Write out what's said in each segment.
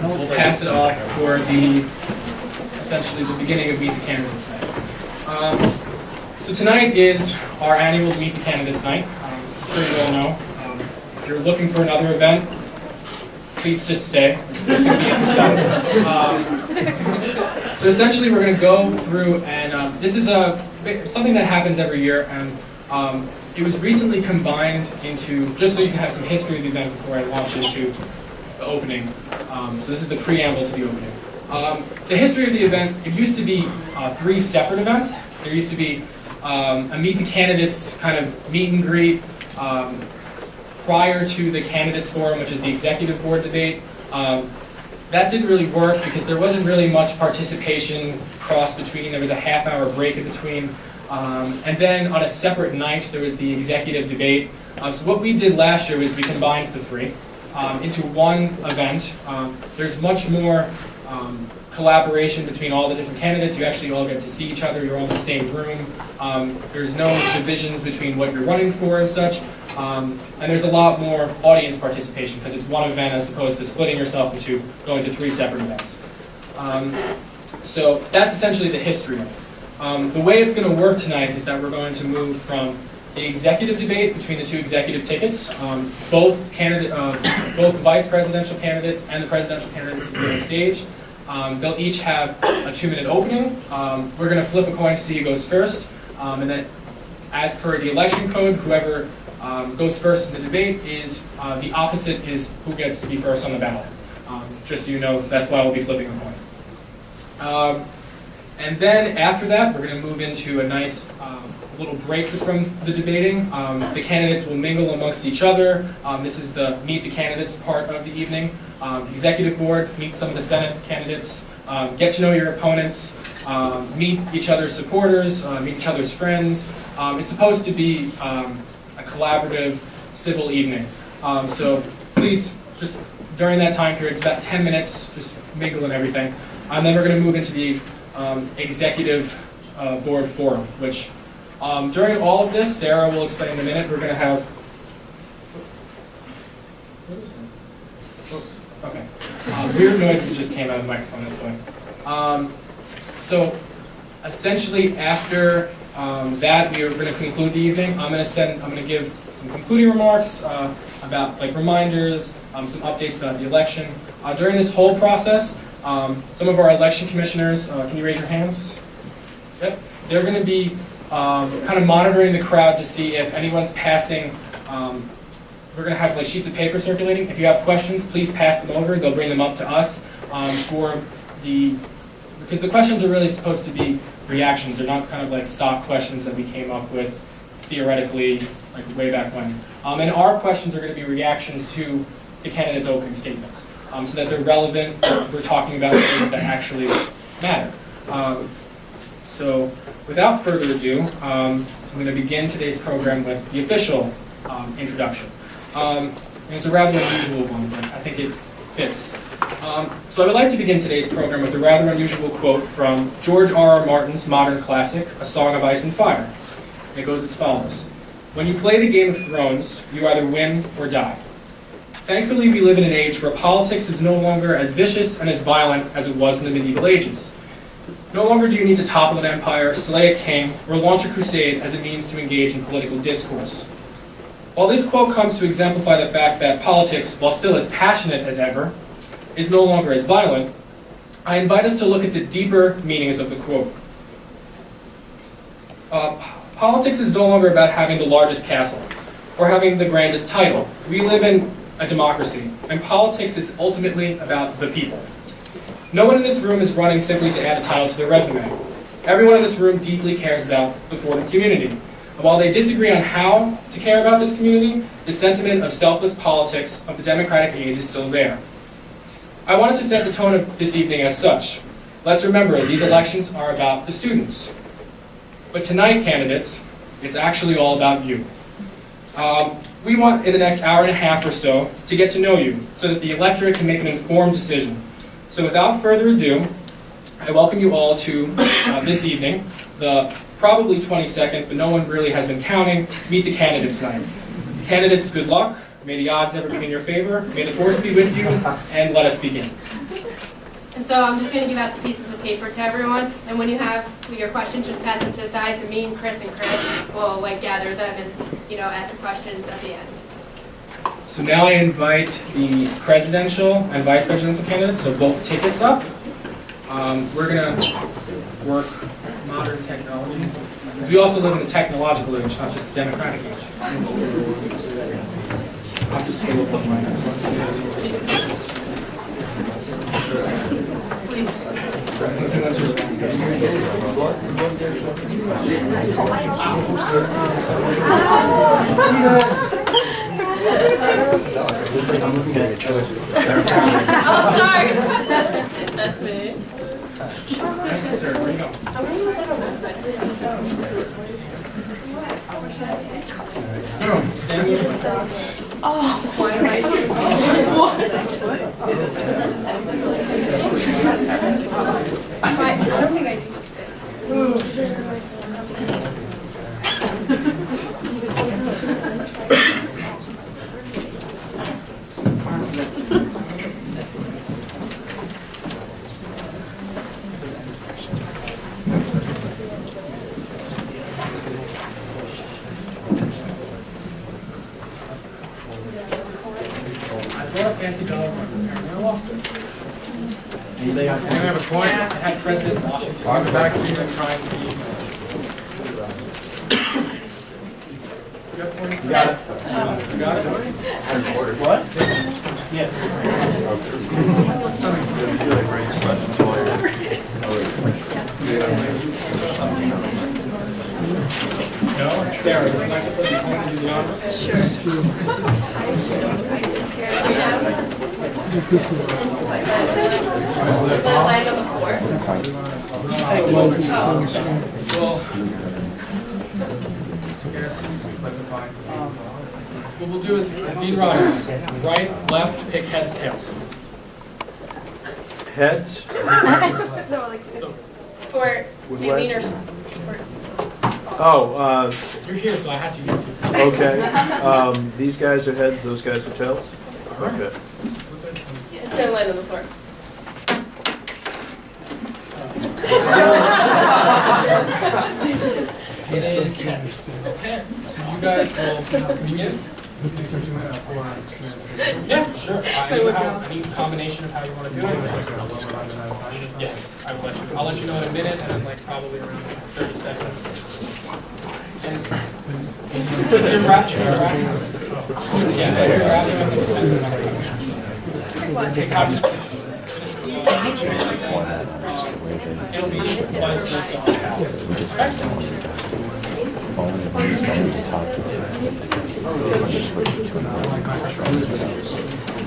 we'll pass it off for essentially the beginning of Meet the Candidates Night. So tonight is our annual Meet the Candidates Night. I'm sure you all know. If you're looking for another event, please just stay. It's going to be interesting. So essentially we're going to go through, and this is something that happens every year, and it was recently combined into, just so you can have some history of the event before I launch into the opening. So this is the preamble to the opening. The history of the event, it used to be 3 separate events. There used to be a Meet the Candidates kind of meet and greet prior to the Candidates Forum, which is the Executive Board debate. That didn't really work because there wasn't really much participation cross between. There was a half-hour break in between. And then on a separate night, there was the executive debate. So what we did last year was we combined the 3 into one event. There's much more collaboration between all the different candidates. You actually all get to see each other. You're all in the same room. There's no divisions between what you're running for and such. And there's a lot more audience participation because it's one event as opposed to splitting yourself into going to 3 separate events. So that's essentially the history of it. The way it's going to work tonight is that we're going to move from the executive debate between the 2 executive tickets. Both vice presidential candidates and the presidential candidates will be on stage. They'll each have a 2-minute opening. We're going to flip a coin to see who goes first. And then, as per the election code, whoever goes first in the debate is the opposite is who gets to be first on the ballot. Just so you know, that's why we'll be flipping a coin. And then after that, we're going to move into a nice little break from the debating. The candidates will mingle amongst each other. This is the Meet the Candidates part of the evening. Executive Board, meet some of the Senate candidates, get to know your opponents, meet each other's supporters, meet each other's friends. It's supposed to be a collaborative, civil evening. So please, just during that time period, it's about 10 minutes, just mingle and everything. And then we're going to move into the Executive Board Forum, which during all of this, Sarah will explain in a minute, we're going to have... What is that? Oh, okay. Weird noises just came out of the microphone, that's fine. So essentially after that, we are going to conclude the evening. I'm going to give some concluding remarks about reminders, some updates about the election. During this whole process, some of our election commissioners, can you raise your hands? Yep. They're going to be kind of monitoring the crowd to see if anyone's passing. We're going to have sheets of paper circulating. If you have questions, please pass them over. They'll bring them up to us because the questions are really supposed to be reactions. They're not kind of stock questions that we came up with theoretically way back when. And our questions are going to be reactions to the candidates' opening statements. So that they're relevant. We're talking about things that actually matter. So without further ado, I'm going to begin today's program with the official introduction. And it's a rather unusual one, but I think it fits. So I would like to begin today's program with a rather unusual quote from George R.R. Martin's modern classic, A Song of Ice and Fire. And it goes as follows. When you play the Game of Thrones, you either win or die. Thankfully, we live in an age where politics is no longer as vicious and as violent as it was in the medieval ages. No longer do you need to topple an empire, slay a king, or launch a crusade as a means to engage in political discourse. While this quote comes to exemplify the fact that politics, while still as passionate as ever, is no longer as violent, I invite us to look at the deeper meanings of the quote. Politics is no longer about having the largest castle or having the grandest title. We live in a democracy, and politics is ultimately about the people. No one in this room is running simply to add a title to their resume. Everyone in this room deeply cares about the Fordham community. And while they disagree on how to care about this community, the sentiment of selfless politics of the democratic age is still there. I wanted to set the tone of this evening as such. Let's remember, these elections are about the students. But tonight, candidates, it's actually all about you. We want, in the next hour and a half or so, to get to know you, so that the electorate can make an informed decision. So without further ado, I welcome you all to this evening, the probably 22nd, but no one really has been counting, Meet the Candidates Night. Candidates, good luck. May the odds ever be in your favor. May the force be with you, and let us begin. And so I'm just going to give out the pieces of paper to everyone, and when you have your questions, just pass them to the sides, and me and Chris will gather them and ask the questions at the end. So now I invite the presidential and vice presidential candidates, so both tickets up. We're going to work modern technology, because we also live in a technological age, not just a democratic age. I'll just go with my Oh, sorry. That's me. Sir, where you go? Stand with us. Oh, why am I here? I don't think I do this bit. Fancy dollar marker. I lost it. Anybody have a coin? Yeah. I had President Washington. I'll go back to you. I'm trying to be. You got it. You got it? What? Yeah. No? Sarah, would you like to put the coin into the honors? Sure. Land on the floor. Well, yes, what we'll do is, Dean Rogers, right, left, pick heads, tails. Heads? No, like So, or Aileen or Oh, you're here, so I had to use it. okay. These guys are heads, those guys are tails? Okay. it's going to land on the floor. It is heads. Okay, so you guys will begin. Yeah, sure. I need a combination of how you want to do it. Yes, I will let you. I'll let you know in a minute, and then probably around 30 seconds. You're wrapping. Yeah, you're wrapping up the second number. Take time to finish. It'll be vice versa.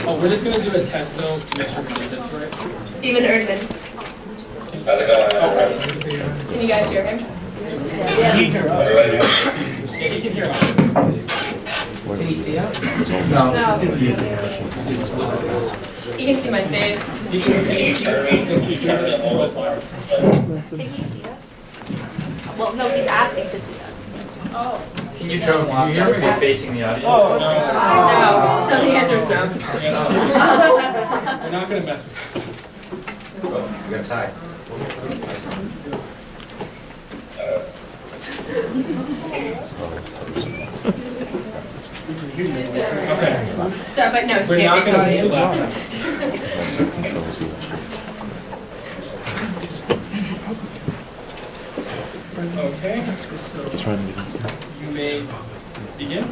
Oh, we're just gonna do a test though to make sure we get this right. Stephen Erdman. How's it going? Can you guys hear him? Yeah, he can hear us. Can he see us? No. He can see my face. He can see both wires. Can he see us? Well, no, he's asking to see us. Oh. Can you turn off? You're facing the audience. Oh, no. No. So the answer is no. We're not gonna mess with this. We got time. Okay. So, but no, he We're can't not face the gonna move the audience. laptop. Okay, so you may begin.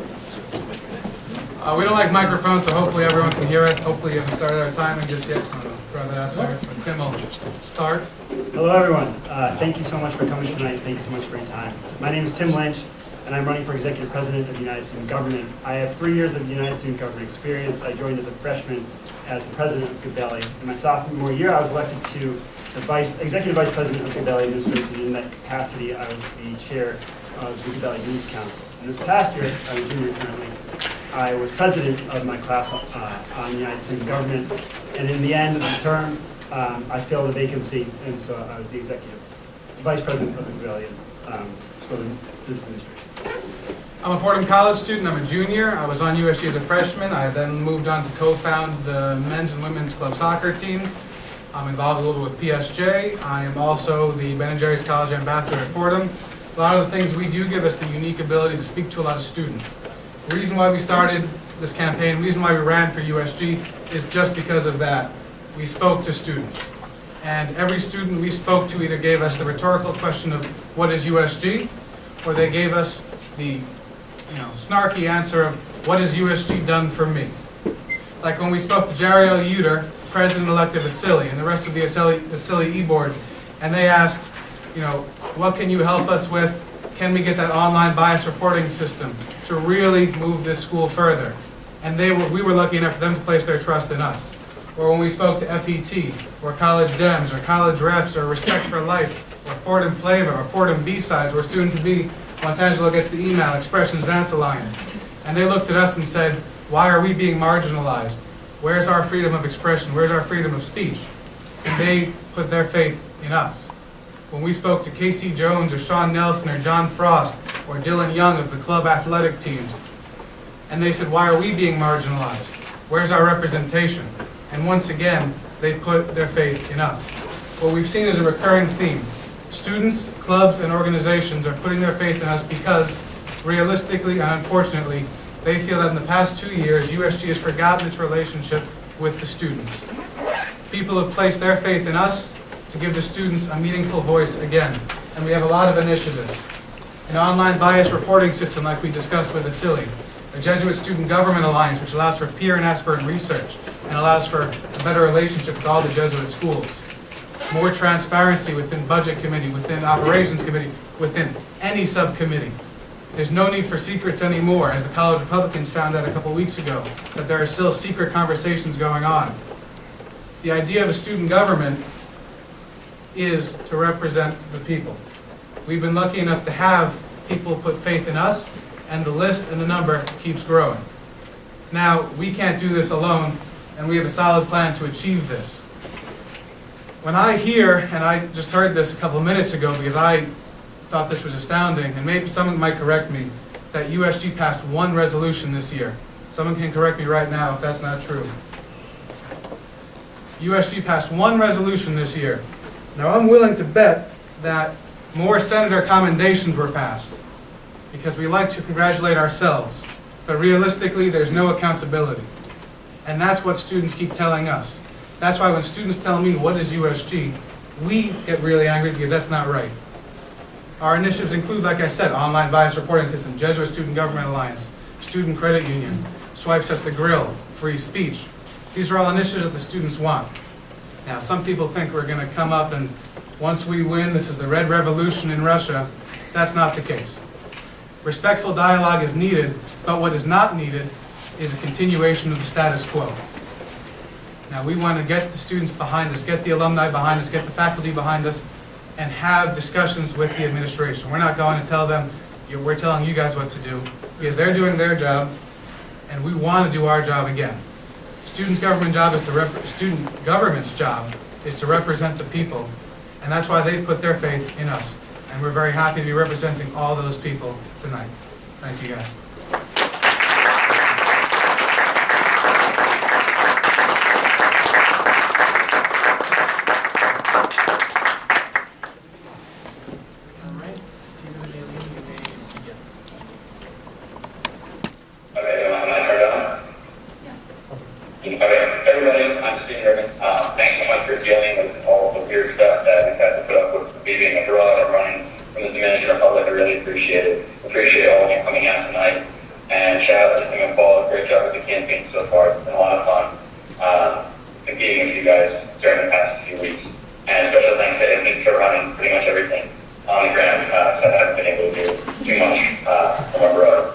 We don't like microphones, so hopefully everyone can hear us. Hopefully you haven't started our timing just yet. I'm gonna throw that out there. So Tim will start. Hello, everyone. Thank you so much for coming tonight. Thank you so much for your time. My name is Tim Lynch, and I'm running for Executive President of the United Student Government. I have 3 years of United Student Government experience. I joined as a freshman as the president of Good Valley. In my sophomore year, I was elected to the Executive Vice President of Good Valley Administration. In that capacity, I was the chair of the Good Valley Youth Council. And this past year, I'm a junior currently, I was president of my class on United Student Government. And in the end of the term, I filled a vacancy, and so I was the Executive Vice President of the Good Valley School of Business Administration. I'm a Fordham College student. I'm a junior. I was on USG as a freshman. I then moved on to co-found the men's and women's club soccer teams. I'm involved a little with PSJ. I am also the Ben & Jerry's College Ambassador at Fordham. A lot of the things we do give us the unique ability to speak to a lot of students. The reason why we started this campaign, the reason why we ran for USG is just because of that. We spoke to students. And every student we spoke to either gave us the rhetorical question of what is USG, or they gave us the snarky answer of what has USG done for me. Like when we spoke to Jerry L. Uter, President-elect of Vasili, and the rest of the Vasili E-Board, and they asked, what can you help us with? Can we get that online bias reporting system to really move this school further? And we were lucky enough for them to place their trust in us. Or when we spoke to FET, or College Dems, or College Reps, or Respect for Life, or Fordham Flavor, or Fordham B-Sides, or soon to be, once Angelo gets the email, Expressions Dance Alliance. And they looked at us and said, why are we being marginalized? Where's our freedom of expression? Where's our freedom of speech? And they put their faith in us. When we spoke to Casey Jones, or Sean Nelson, or John Frost, or Dylan Young of the club athletic teams, and they said, why are we being marginalized? Where's our representation? And once again, they put their faith in us. What we've seen is a recurring theme. Students, clubs, and organizations are putting their faith in us because, realistically and unfortunately, they feel that in the past 2 years, USG has forgotten its relationship with the students. People have placed their faith in us to give the students a meaningful voice again. And we have a lot of initiatives. An online bias reporting system like we discussed with Vasili, a Jesuit Student Government Alliance which allows for peer and aspirant research and allows for a better relationship with all the Jesuit schools. More transparency within Budget Committee, within Operations Committee, within any subcommittee. There's no need for secrets anymore, as the college Republicans found out a couple weeks ago, that there are still secret conversations going on. The idea of a student government is to represent the people. We've been lucky enough to have people put faith in us, and the list and the number keeps growing. Now, we can't do this alone, and we have a solid plan to achieve this. When I hear, and I just heard this a couple minutes ago because I thought this was astounding, and maybe someone might correct me, that USG passed one resolution this year. Someone can correct me right now if that's not true. USG passed one resolution this year. Now I'm willing to bet that more senator commendations were passed because we like to congratulate ourselves, but realistically there's no accountability. And that's what students keep telling us. That's why when students tell me what is USG, we get really angry because that's not right. Our initiatives include, like I said, online bias reporting system, Jesuit Student Government Alliance, Student Credit Union, swipes at the grill, free speech. These are all initiatives that the students want. Now, some people think we're going to come up and once we win, this is the Red Revolution in Russia. That's not the case. Respectful dialogue is needed, but what is not needed is a continuation of the status quo. Now, we want to get the students behind us, get the alumni behind us, get the faculty behind us, and have discussions with the administration. We're not going to tell them, we're telling you guys what to do, because they're doing their job, and we want to do our job again. Student government's job is to represent the people, and that's why they put their faith in us. And we're very happy to be representing all those people tonight. Thank you, guys. Everybody, I'm Steve Erdman. Thanks so much for dealing with all the weird stuff that we've had to put up with being abroad and running from the Dominican Republic. I really appreciate it. Appreciate all of you coming out tonight. And shout out to Tim and Paul. Great job with the campaign so far. It's been a lot of fun competing with you guys during the past few weeks. And special thanks to Aileen for running pretty much everything on the ground. So I haven't been able to do too much from abroad.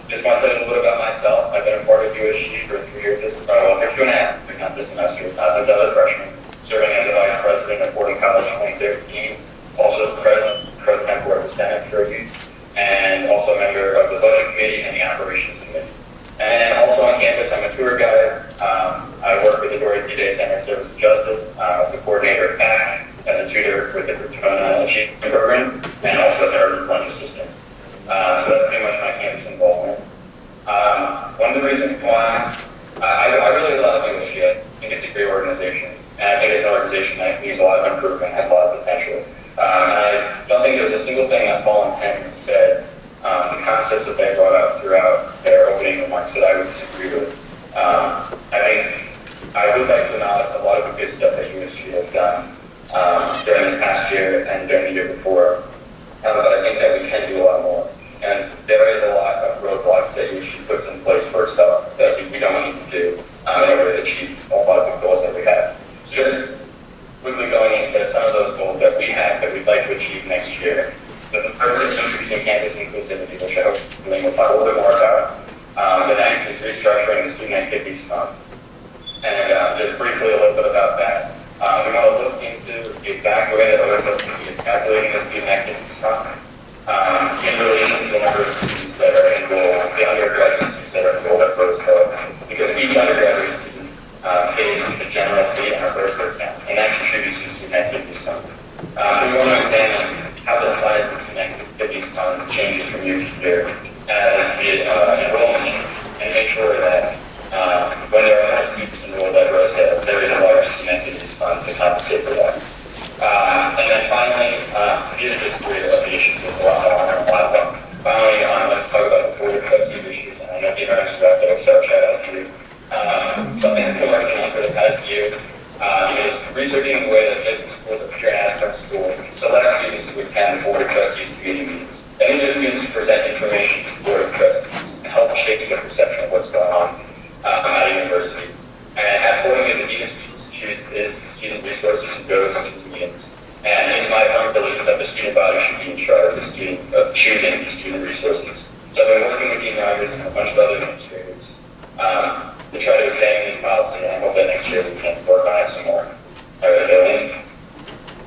Just want to tell you a little bit about myself. I've been a part of USG for 3 years, for 2.5, but not this semester. As a freshman, serving as the vice president of Fordham College in 2013, also president for the Senate for a youth, and also a member of the Budget Committee and the Operations Committee. And also on campus, I'm a tour guide. I work with the Dorothy Day Center for Service and Justice, the coordinator of PAC, as a tutor with the Cortona Achievement Program, and also the Erdman Lunch Assistant. So that's pretty much my campus involvement. One of the reasons why I really love USG, I think it's a great organization. And I think it's an organization that needs a lot of improvement, has a lot of potential. And I don't think there's a single thing that Paul and Tim said, the concepts that they brought up throughout their opening remarks that I would disagree with. I would like to acknowledge a lot of the good stuff that USG has done during this past year and during the year before. But I think that we can do a lot more. And there is a lot of roadblocks that USG puts in place for itself that we don't need to do in order to achieve a lot of the goals that we have. So just quickly going into some of those goals that we have that we'd like to achieve next year. The first is increasing campus inclusivity, which I hope we'll talk a little bit more about. The next is restructuring the student activities fund. And just briefly a little bit about that. We want to look into the exact way that OSS is calculating the student activities fund in relation to the number of students that are enrolled, the undergraduate students that are enrolled at Roseville, because each undergraduate student pays the general fee and our Roseville account, and that contributes to the student activities fund. We want to examine how the size of the student activities fund changes from year to year as the enrollment, and make sure that when there are more students enrolled at Roseville, there is a large student activities fund to compensate for that. And then finally, these are just three of the issues with a lot more on our platform. Finally, let's talk about the Board of Trustees issues. And I know the Americans about that, so shout out to you. Something that's been working on for the past year is researching the way that business schools are pure aspect schools. Select students who attend the Board of Trustees committee meetings. And these are students who present information to the Board of Trustees and help shape the perception of what's going on at a university. And at Fordham, the dean of students is student resources and goes to these meetings. And it's my firm belief that the student body should be in charge of choosing the student resources. So I've been working with Dean Rogers and a bunch of other administrators to try to examine these policies, and I hope that next year we can work on it some more. All right, Aileen.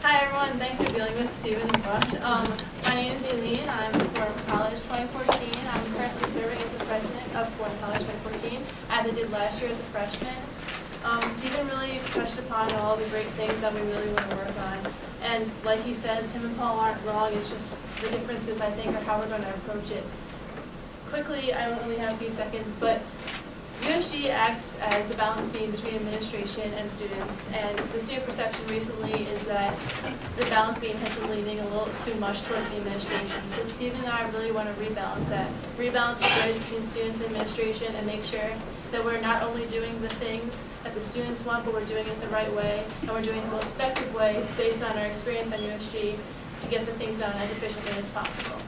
Hi everyone, thanks for dealing with Stephen and Bush. My name is Aileen, I'm from College 2014. I'm currently serving as the president of Fordham College 2014, as I did last year as a freshman. Stephen really touched upon all the great things that we really want to work on. And like he said, Tim and Paul aren't wrong, it's just the differences, I think, are how we're going to approach it. Quickly, I only have a few seconds, but USG acts as the balance beam between administration and students, and the student perception recently is that the balance beam has been leaning a little too much towards the administration. So Stephen and I really want to rebalance that, rebalance the bridge between students and administration, and make sure that we're not only doing the things that the students want, but we're doing it the right way, and we're doing it the most effective way based on our experience on USG to get the things done as efficiently as possible.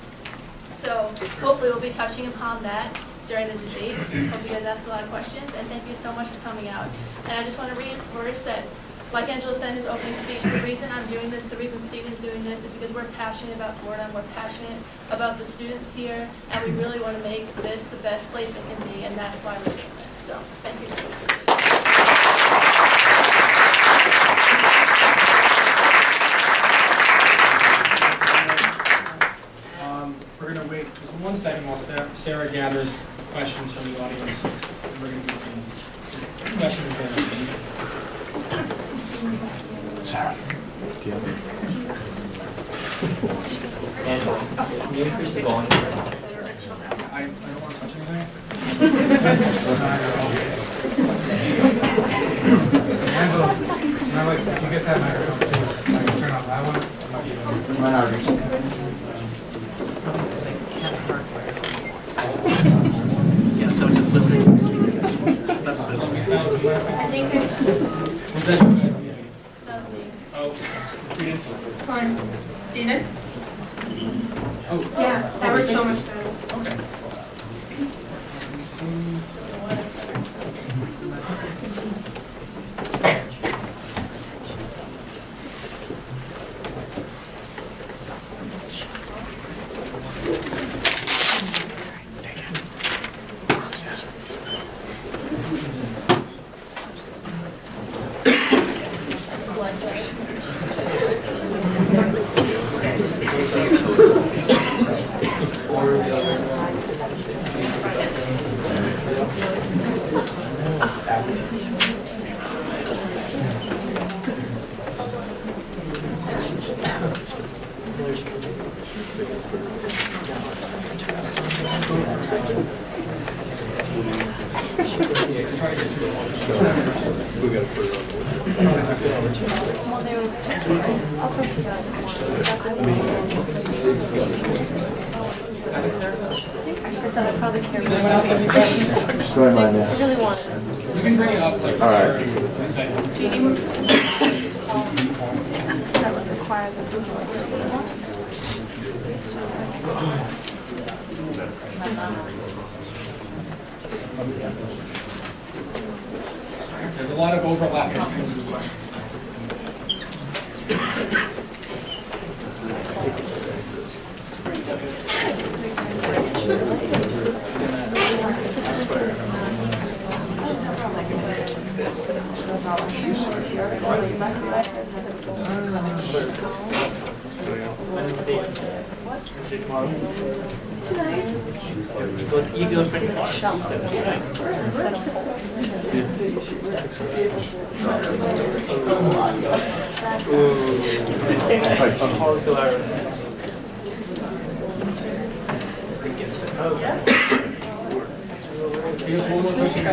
So hopefully we'll be touching upon that during the debate. Hope you guys ask a lot of questions, and thank you so much for coming out. And I just want to reinforce that, like Angela said in his opening speech, the reason I'm doing this, the reason Stephen's doing this is because we're passionate about Fordham, we're passionate about the students here, and we really want to make this the best place it can be, and that's why we're doing this. So, thank you. We're going to wait just 1 second while Sarah gathers questions from the audience. We're going to do questions. Sarah, do you have Angela, can you increase the volume? I don't want to touch anything. Angela, can I you get that microphone too? I can turn off that one. Yeah, so just listening. That's I think Was that you guys? that was me. Oh, we didn't see. Fun. Stephen? Oh, Yeah, that works so much better. okay. Well, there was, I'll talk to you about it more. I probably care. Does anyone else have any questions? Go ahead, Maya. I really want it. You can bring it up like to All right. Sarah in a second. Do you need more? That would require the There's a lot of overlap in terms of questions. You go for Do you have one more question?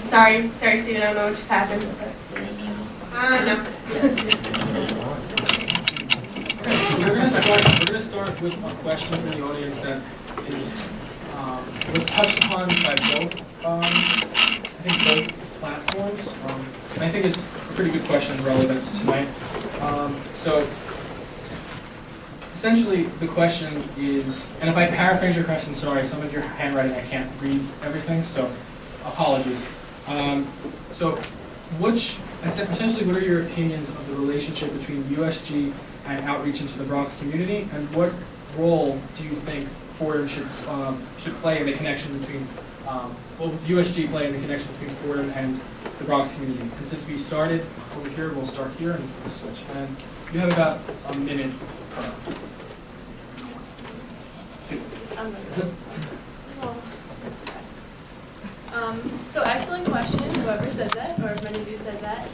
Sorry, Stephen, I don't know what just happened. No. We're gonna start with a question from the audience that is was touched upon by both I think both platforms. And I think it's a pretty good question relevant to tonight. So essentially the question is, and if I paraphrase your question, sorry, some of your handwriting I can't read everything, so apologies. So essentially what are your opinions of the relationship between USG and outreach into the Bronx community, and what role do you think Fordham should play in the connection between, will USG play in the connection between Fordham and the Bronx community? And since we started over here, we'll start here and we'll switch. And you have about a minute. So excellent question, whoever said that, or many of you said that.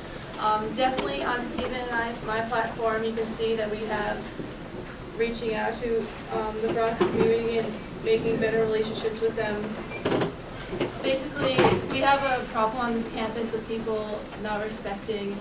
Definitely on Stephen and my platform, you can see that we have reaching out to the Bronx community and making better relationships with them. Basically, we have a problem on this campus of people not respecting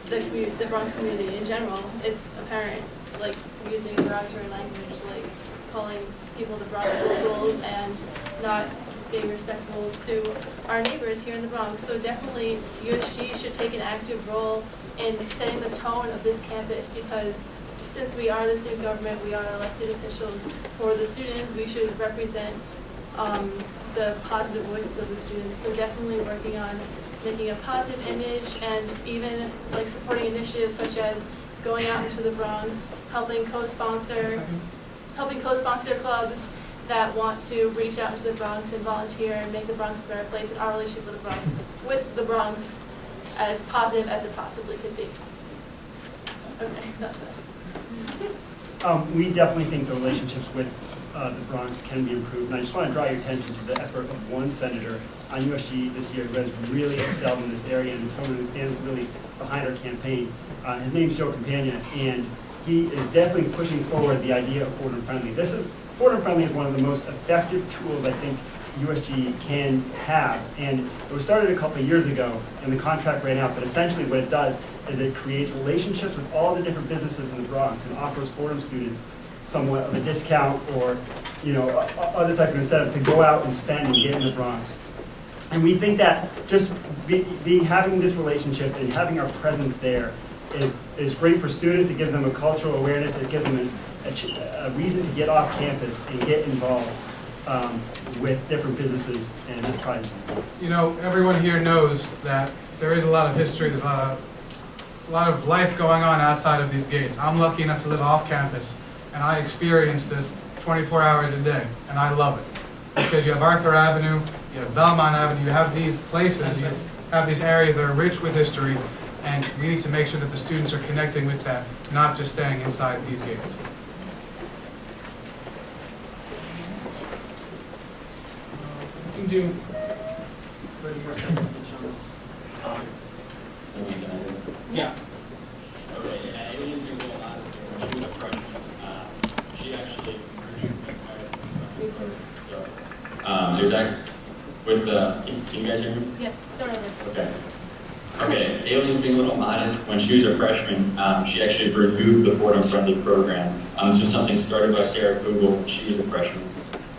the Bronx community in general. It's apparent, like using derogatory language, like calling people the Bronx locals and not being respectful to our neighbors here in the Bronx. So definitely USG should take an active role in setting the tone of this campus, because since we are the student government, we are elected officials for the students, we should represent the positive voices of the students. So definitely working on making a positive image and even like supporting initiatives such as going out into the Bronx, helping co-sponsor clubs that want to reach out into the Bronx and volunteer and make the Bronx a better place, and our relationship with the Bronx as positive as it possibly could be. Okay, that's us. We definitely think the relationships with the Bronx can be improved. And I just want to draw your attention to the effort of one senator on USG this year who has really excelled in this area and someone who stands really behind our campaign. His name's Joe Campagna, and he is definitely pushing forward the idea of Fordham Friendly. Fordham Friendly is one of the most effective tools I think USG can have, and it was started a couple of years ago, and the contract ran out, but essentially what it does is it creates relationships with all the different businesses in the Bronx and offers Fordham students somewhat of a discount or, other type of incentive to go out and spend and get in the Bronx. And we think that just having this relationship and having our presence there is great for students. It gives them a cultural awareness. It gives them a reason to get off campus and get involved with different businesses and enterprises. Everyone here knows that there is a lot of history, there's a lot of life going on outside of these gates. I'm lucky enough to live off campus, and I experience this 24 hours a day, and I love it. Because you have Arthur Avenue, you have Belmont Avenue, you have these places, you have these areas that are rich with history, and we need to make sure that the students are connecting with that, not just staying inside these gates. We can do 30 more seconds each on this. Yeah. Okay, Aileen did a little last year when she was a freshman. She actually there's that with the. Can you guys hear me? Yes, start over. Okay. Okay, Aileen's being a little modest. When she was a freshman, she actually removed the Fordham Friendly program. This was something started by Sarah Kugel when she was a freshman.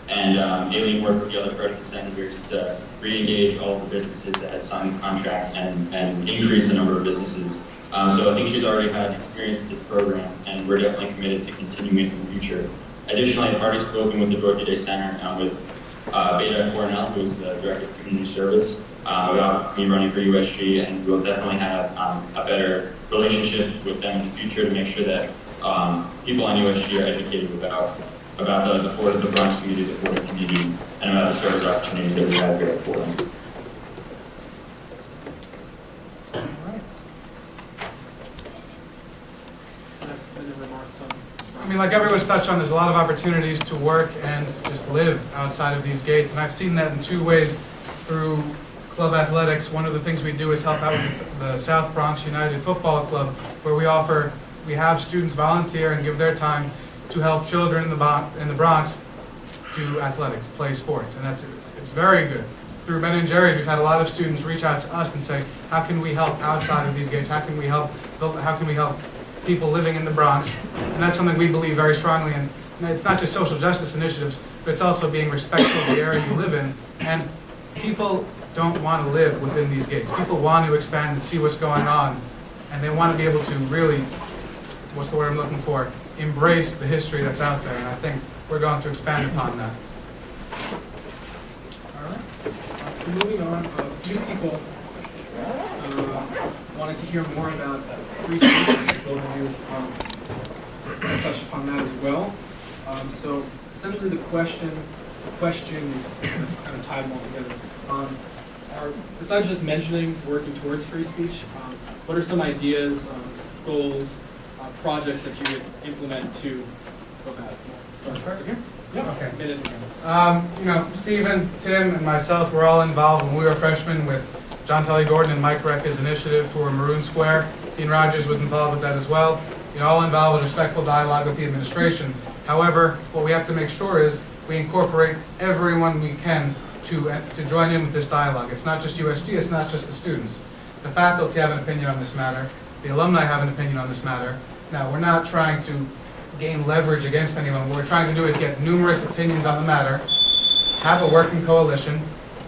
And Aileen worked with the other freshman senators to re-engage all of the businesses that had signed the contract and increase the number of businesses. So I think she's already had experience with this program, and we're definitely committed to continuing it in the future. Additionally, I've already spoken with the Dorothy Day Center with Beta Cornell, who is the Director of Community Service, about me running for USG, and we'll definitely have a better relationship with them in the future to make sure that people on USG are educated about the Bronx community, the Fordham community, and about the service opportunities that we have here at Fordham. Like everyone's touched on, there's a lot of opportunities to work and just live outside of these gates, and I've seen that in two ways. Through club athletics, one of the things we do is help out with the South Bronx United Football Club, where we have students volunteer and give their time to help children in the Bronx do athletics, play sports, and it's very good. Through Ben & Jerry's, we've had a lot of students reach out to us and say, how can we help outside of these gates? How can we help people living in the Bronx? And that's something we believe very strongly in. And it's not just social justice initiatives, but it's also being respectful of the area you live in. And people don't want to live within these gates. People want to expand and see what's going on, and they want to be able to really, what's the word I'm looking for, embrace the history that's out there, and I think we're going to expand upon that. All right. So moving on, a few people wanted to hear more about free speech. Both of you touched upon that as well. So essentially, the questions kind of tie them all together. Besides just mentioning working towards free speech, what are some ideas, goals, projects that you would implement to go about it? Start here? Yeah. Okay. Stephen, Tim, and myself were all involved when we were freshmen with John Tully Gordon and Mike Recca's initiative for Maroon Square. Dean Rogers was involved with that as well. All involved with respectful dialogue with the administration. However, what we have to make sure is we incorporate everyone we can to join in with this dialogue. It's not just USG, it's not just the students. The faculty have an opinion on this matter. The alumni have an opinion on this matter. Now, we're not trying to gain leverage against anyone. What we're trying to do is get numerous opinions on the matter, have a working coalition,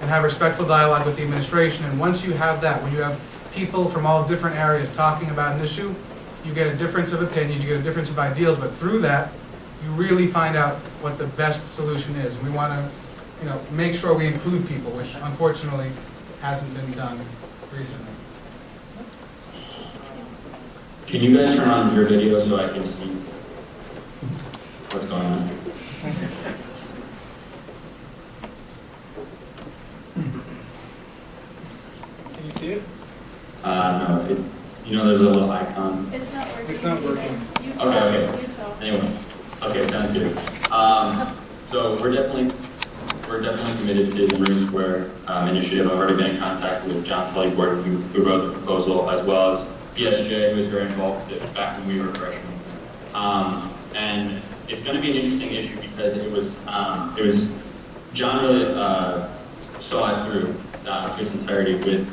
and have respectful dialogue with the administration. And once you have that, when you have people from all different areas talking about an issue, you get a difference of opinions, you get a difference of ideals, but through that, you really find out what the best solution is. And we want to make sure we include people, which unfortunately hasn't been done recently. Can you guys turn on your video so I can see what's going on? Can you see it? No. There's a little icon. It's not working. It's not working. Okay. Anyway. Okay, sounds good. So we're definitely committed to the Maroon Square initiative. I've already been in contact with John Tully Gordon, who wrote the proposal, as well as PSJ, who was very involved with it back when we were freshmen. And it's going to be an interesting issue because it was John really saw it through to its entirety with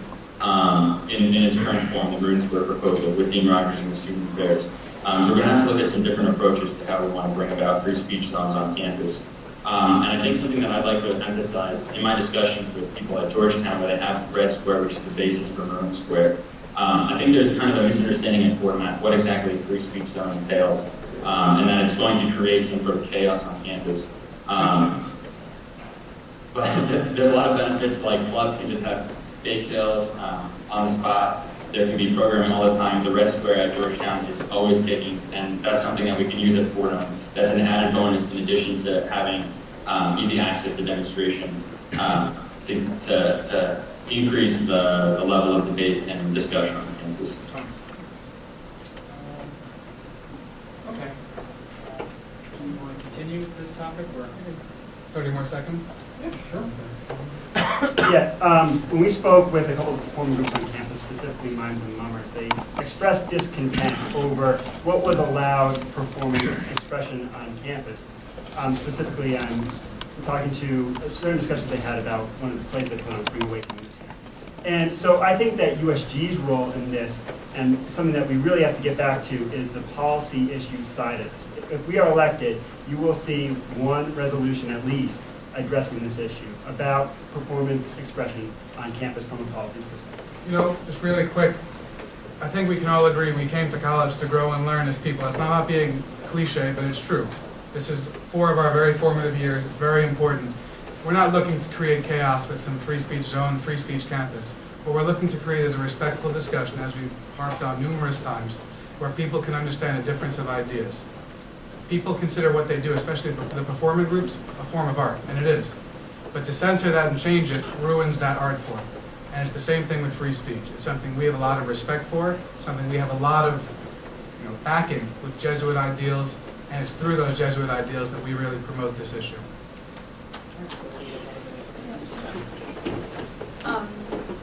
in its current form, the Bruin Square proposal with Dean Rogers and the student affairs. So we're going to have to look at some different approaches to how we want to bring about free speech zones on campus. And I think something that I'd like to emphasize is in my discussions with people at Georgetown where they have Red Square, which is the basis for Maroon Square, I think there's kind of a misunderstanding at Fordham what exactly a free speech zone entails, and that it's going to create some sort of chaos on campus. But there's a lot of benefits, like clubs can just have bake sales on the spot. There can be programming all the time. The Red Square at Georgetown is always kicking, and that's something that we can use at Fordham. That's an added bonus in addition to having easy access to demonstration to increase the level of debate and discussion on campus. Okay. Do you want to continue this topic, or? 30 more seconds? Yeah, sure. Yeah, when we spoke with a couple of performing groups on campus, specifically Mimes and Mummers, they expressed discontent over what was allowed performance expression on campus. Specifically, I'm talking to certain discussions they had about one of the plays they put on Spring Awakening this year. And so I think that USG's role in this, and something that we really have to get back to, is the policy issue side of this. If we are elected, you will see one resolution at least addressing this issue about performance expression on campus from a policy perspective. You know, just really quick, I think we can all agree we came to college to grow and learn as people. It's not about being cliche, but it's true. This is 4 of our very formative years. It's very important. We're not looking to create chaos with some free speech zone, free speech campus. What we're looking to create is a respectful discussion, as we've harped on numerous times, where people can understand a difference of ideas. People consider what they do, especially the performing groups, a form of art, and it is. But to censor that and change it ruins that art form. And it's the same thing with free speech. It's something we have a lot of respect for, something we have a lot of backing with Jesuit ideals, and it's through those Jesuit ideals that we really promote this issue.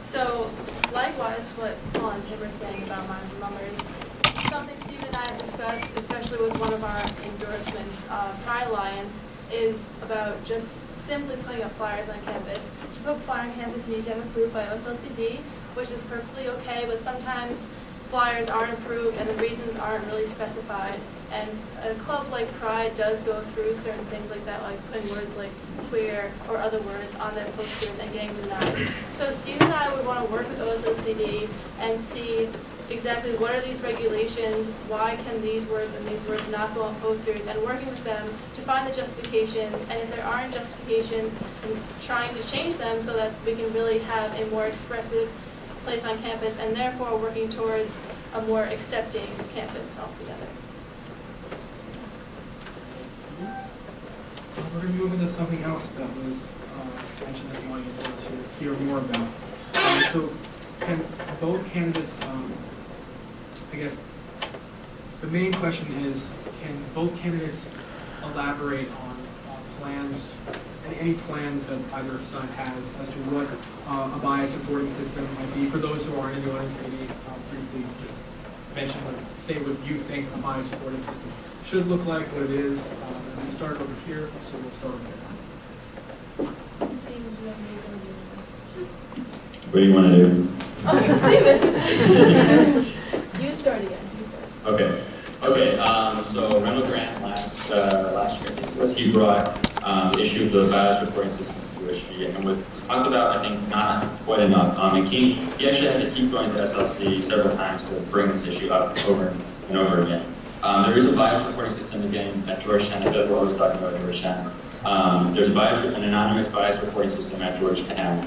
So likewise, what Paul and Tim were saying about Mimes and Mummers, something Steve and I have discussed, especially with one of our endorsements, Pride Alliance, is about just simply putting up flyers on campus. To put a flyer on campus, you need to have approved by OSLCD, which is perfectly okay, but sometimes flyers aren't approved and the reasons aren't really specified. And a club like Pride does go through certain things like that, like putting words like queer or other words on their posters and getting denied. So Steve and I would want to work with OSLCD and see exactly what are these regulations, why can these words and these words not go on posters, and working with them to find the justifications, and if there aren't justifications, and trying to change them so that we can really have a more expressive place on campus, and therefore working towards a more accepting campus altogether. We're going to move into something else that was mentioned that the audience wanted to hear more about. So can both candidates, I guess, the main question is, can both candidates elaborate on plans, and any plans that either side has as to what a bias reporting system might be? For those who aren't in the audience, maybe briefly just mention, say what you think a bias reporting system should look like, what it is. And we start over here, so we'll start over here. What do you want to do? Oh, Steven. You start again. Okay. So Reynolds Grant last year, I think it was, he brought the issue of the bias reporting system to USG, and was talked about, I think, not quite enough. And he actually had to keep going to SLC several times to bring this issue up over and over again. There is a bias reporting system again at Georgetown. That's what I was talking about Georgetown. There's an anonymous bias reporting system at Georgetown.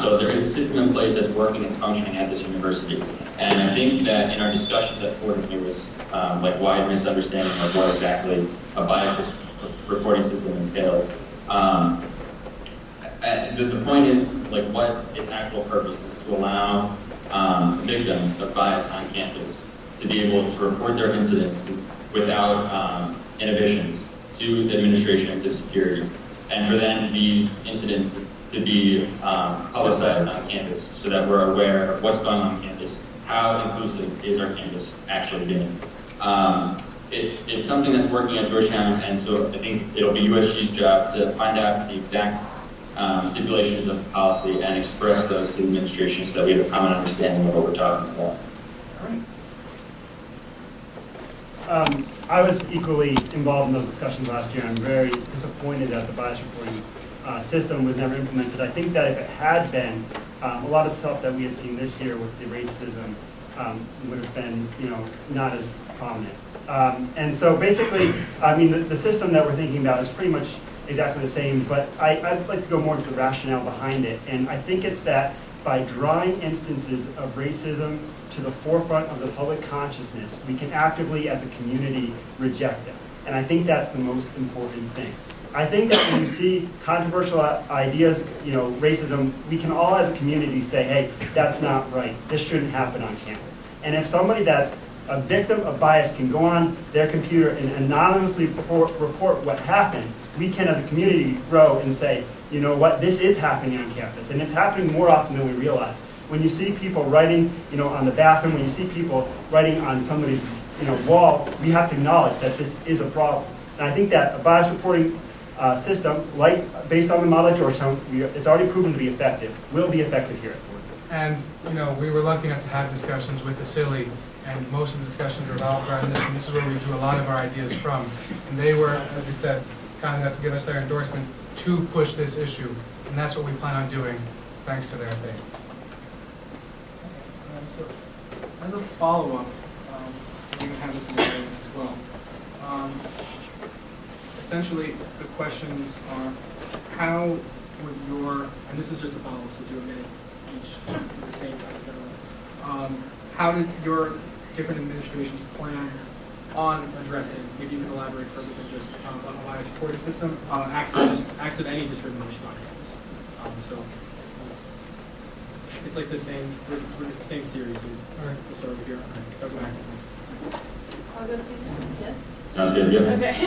So there is a system in place that's working, it's functioning at this university. And I think that in our discussions at Fordham, there was wide misunderstanding of what exactly a bias reporting system entails. The point is, what its actual purpose is to allow victims of bias on campus to be able to report their incidents without inhibitions to the administration and to security. And for then these incidents to be publicized on campus so that we're aware of what's going on campus, how inclusive is our campus actually being. it's something that's working at Georgetown, and so I think it'll be USG's job to find out the exact stipulations of the policy and express those to the administration so that we have a common understanding of what we're talking about. I was equally involved in those discussions last year. I'm very disappointed that the bias reporting system was never implemented. I think that if it had been, a lot of stuff that we had seen this year with the racism would have been, not as prominent. And so basically, I mean, the system that we're thinking about is pretty much exactly the same, but I'd like to go more into the rationale behind it. And I think it's that by drawing instances of racism to the forefront of the public consciousness, we can actively, as a community, reject them. And I think that's the most important thing. I think that when you see controversial ideas, racism, we can all as a community say, hey, that's not right. This shouldn't happen on campus. And if somebody that's a victim of bias can go on their computer and anonymously report what happened, we can as a community grow and say, you know what, this is happening on campus. And it's happening more often than we realize. When you see people writing, on the bathroom, when you see people writing on somebody's, wall, we have to acknowledge that this is a problem. And I think that a bias reporting system, based on the model at Georgetown, it's already proven to be effective, will be effective here at Fordham. And, we were lucky enough to have discussions with the CILI, and most of the discussions were revolved around this, and this is where we drew a lot of our ideas from. And they were, as we said, kind enough to give us their endorsement to push this issue, and that's what we plan on doing, thanks to their thing. So, as a follow-up, we have this in the audience as well. Essentially, the questions are, how would and this is just a follow-up, so do a minute each at the same time. How did your different administrations plan on addressing, maybe you can elaborate further than just a bias reporting system, acts of any discrimination on campus. So it's like the same series. We'll start over here. Okay. Go back. I'll go Stephen. Yes? Sounds good, yeah. Okay.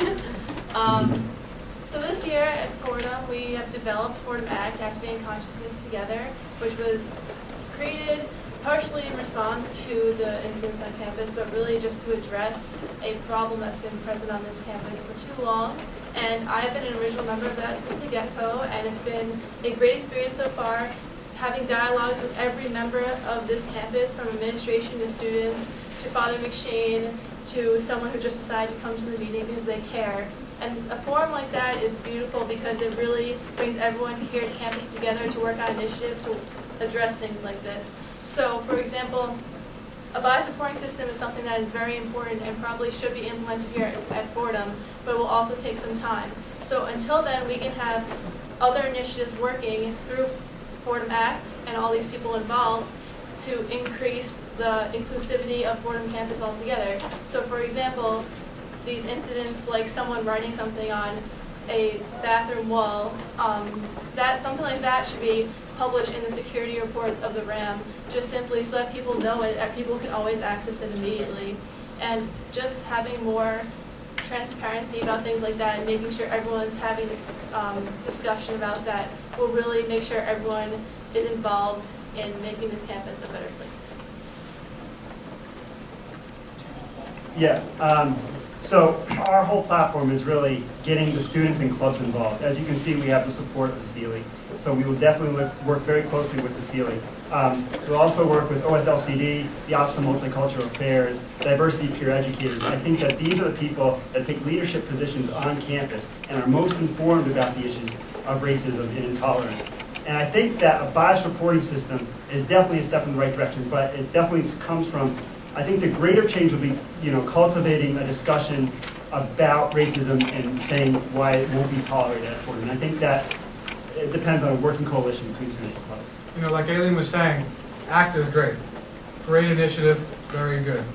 So this year at Fordham, we have developed Fordham Act, Activating Consciousness Together, which was created partially in response to the incidents on campus, but really just to address a problem that's been present on this campus for too long. And I've been an original member of that since the get-go, and it's been a great experience so far, having dialogues with every member of this campus, from administration to students, to Father McShane, to someone who just decided to come to the meeting because they care. And a forum like that is beautiful because it really brings everyone here at campus together to work on initiatives to address things like this. So, for example, a bias reporting system is something that is very important and probably should be implemented here at Fordham, but will also take some time. So until then, we can have other initiatives working through Fordham Act and all these people involved to increase the inclusivity of Fordham campus altogether. So for example, these incidents like someone writing something on a bathroom wall, something like that should be published in the security reports of the RAM, just simply so that people know it and people can always access it immediately. And just having more transparency about things like that and making sure everyone's having discussion about that will really make sure everyone is involved in making this campus a better place. Yeah. So our whole platform is really getting the students and clubs involved. As you can see, we have the support of the CILI. So we will definitely work very closely with the CILI. We'll also work with OSLCD, the Office of Multicultural Affairs, diversity peer educators. I think that these are the people that take leadership positions on campus and are most informed about the issues of racism and intolerance. And I think that a bias reporting system is definitely a step in the right direction, but it definitely comes from, I think the greater change will be, cultivating a discussion about racism and saying why it won't be tolerated at Fordham. And I think that it depends on a working coalition between students and clubs. Like Aileen was saying, ACT is great. Great initiative, very good.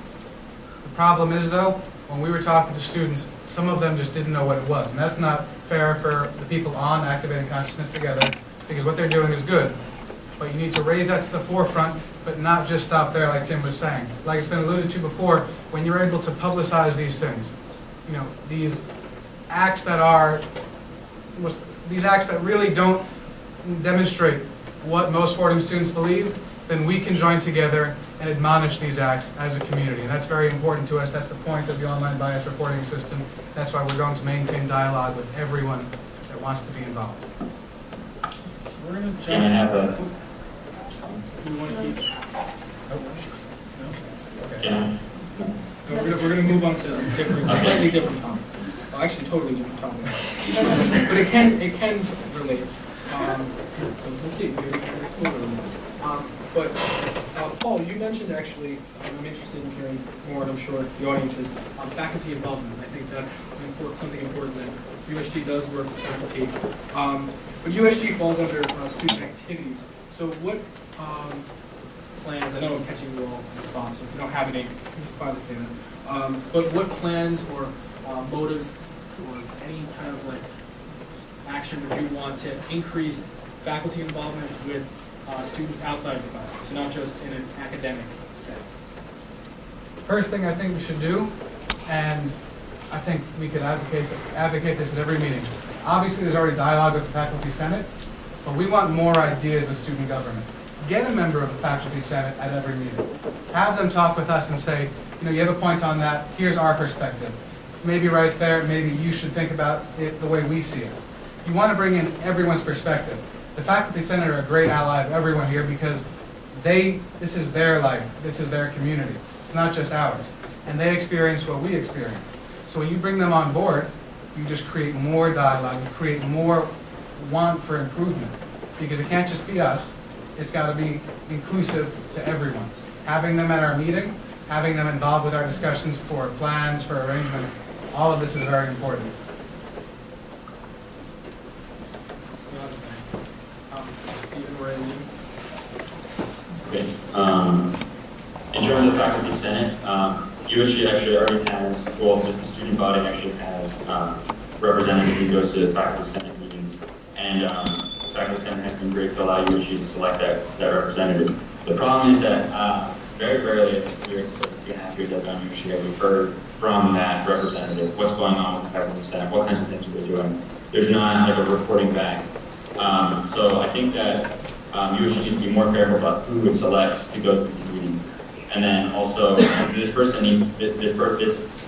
The problem is, though, when we were talking to students, some of them just didn't know what it was. And that's not fair for the people on Activating Consciousness Together, because what they're doing is good. But you need to raise that to the forefront, but not just stop there like Tim was saying. Like it's been alluded to before, when you're able to publicize these things, these acts that really don't demonstrate what most Fordham students believe, then we can join together and admonish these acts as a community. And that's very important to us. That's the point of the online bias reporting system. That's why we're going to maintain dialogue with everyone that wants to be involved. So we're going to Can I have a, We want to keep. Oh, no? Okay. can I? No, we're going to move on to a different, slightly different topic. Well, actually, totally different topic. But it can relate. So we'll see. Maybe we can explore it a little bit. But Paul, you mentioned actually, I'm interested in hearing more, and I'm sure the audience is, faculty involvement. I think that's something important that USG does work with faculty. But USG falls under student activities. So what plans, I know I'm catching you all on the spot, so if you don't have any, just quietly say that. But what plans or motives or any kind of like action would you want to increase faculty involvement with students outside of the classroom, so not just in an academic setting? First thing I think we should do, and I think we could advocate this at every meeting. Obviously, there's already dialogue with the Faculty Senate, but we want more ideas with student government. Get a member of the Faculty Senate at every meeting. Have them talk with us and say, you have a point on that, here's our perspective. Maybe right there, maybe you should think about it the way we see it. You want to bring in everyone's perspective. The Faculty Senate are a great ally of everyone here because this is their life, this is their community. It's not just ours. And they experience what we experience. So when you bring them on board, you just create more dialogue, you create more want for improvement. Because it can't just be us, it's got to be inclusive to everyone. Having them at our meeting, having them involved with our discussions for plans, for arrangements, all of this is very important. Stephen or Aileen? Okay. In terms of Faculty Senate, USG actually already has, well, the student body actually has a representative who goes to Faculty Senate meetings. And Faculty Senate has been great to allow USG to select that representative. The problem is that very rarely, I think we're 2.5 years I've been on USG, have we heard from that representative what's going on with the Faculty Senate, what kinds of things are they doing. There's not like a reporting back. So I think that USG needs to be more careful about who it selects to go to these meetings. And then also, this person needs, this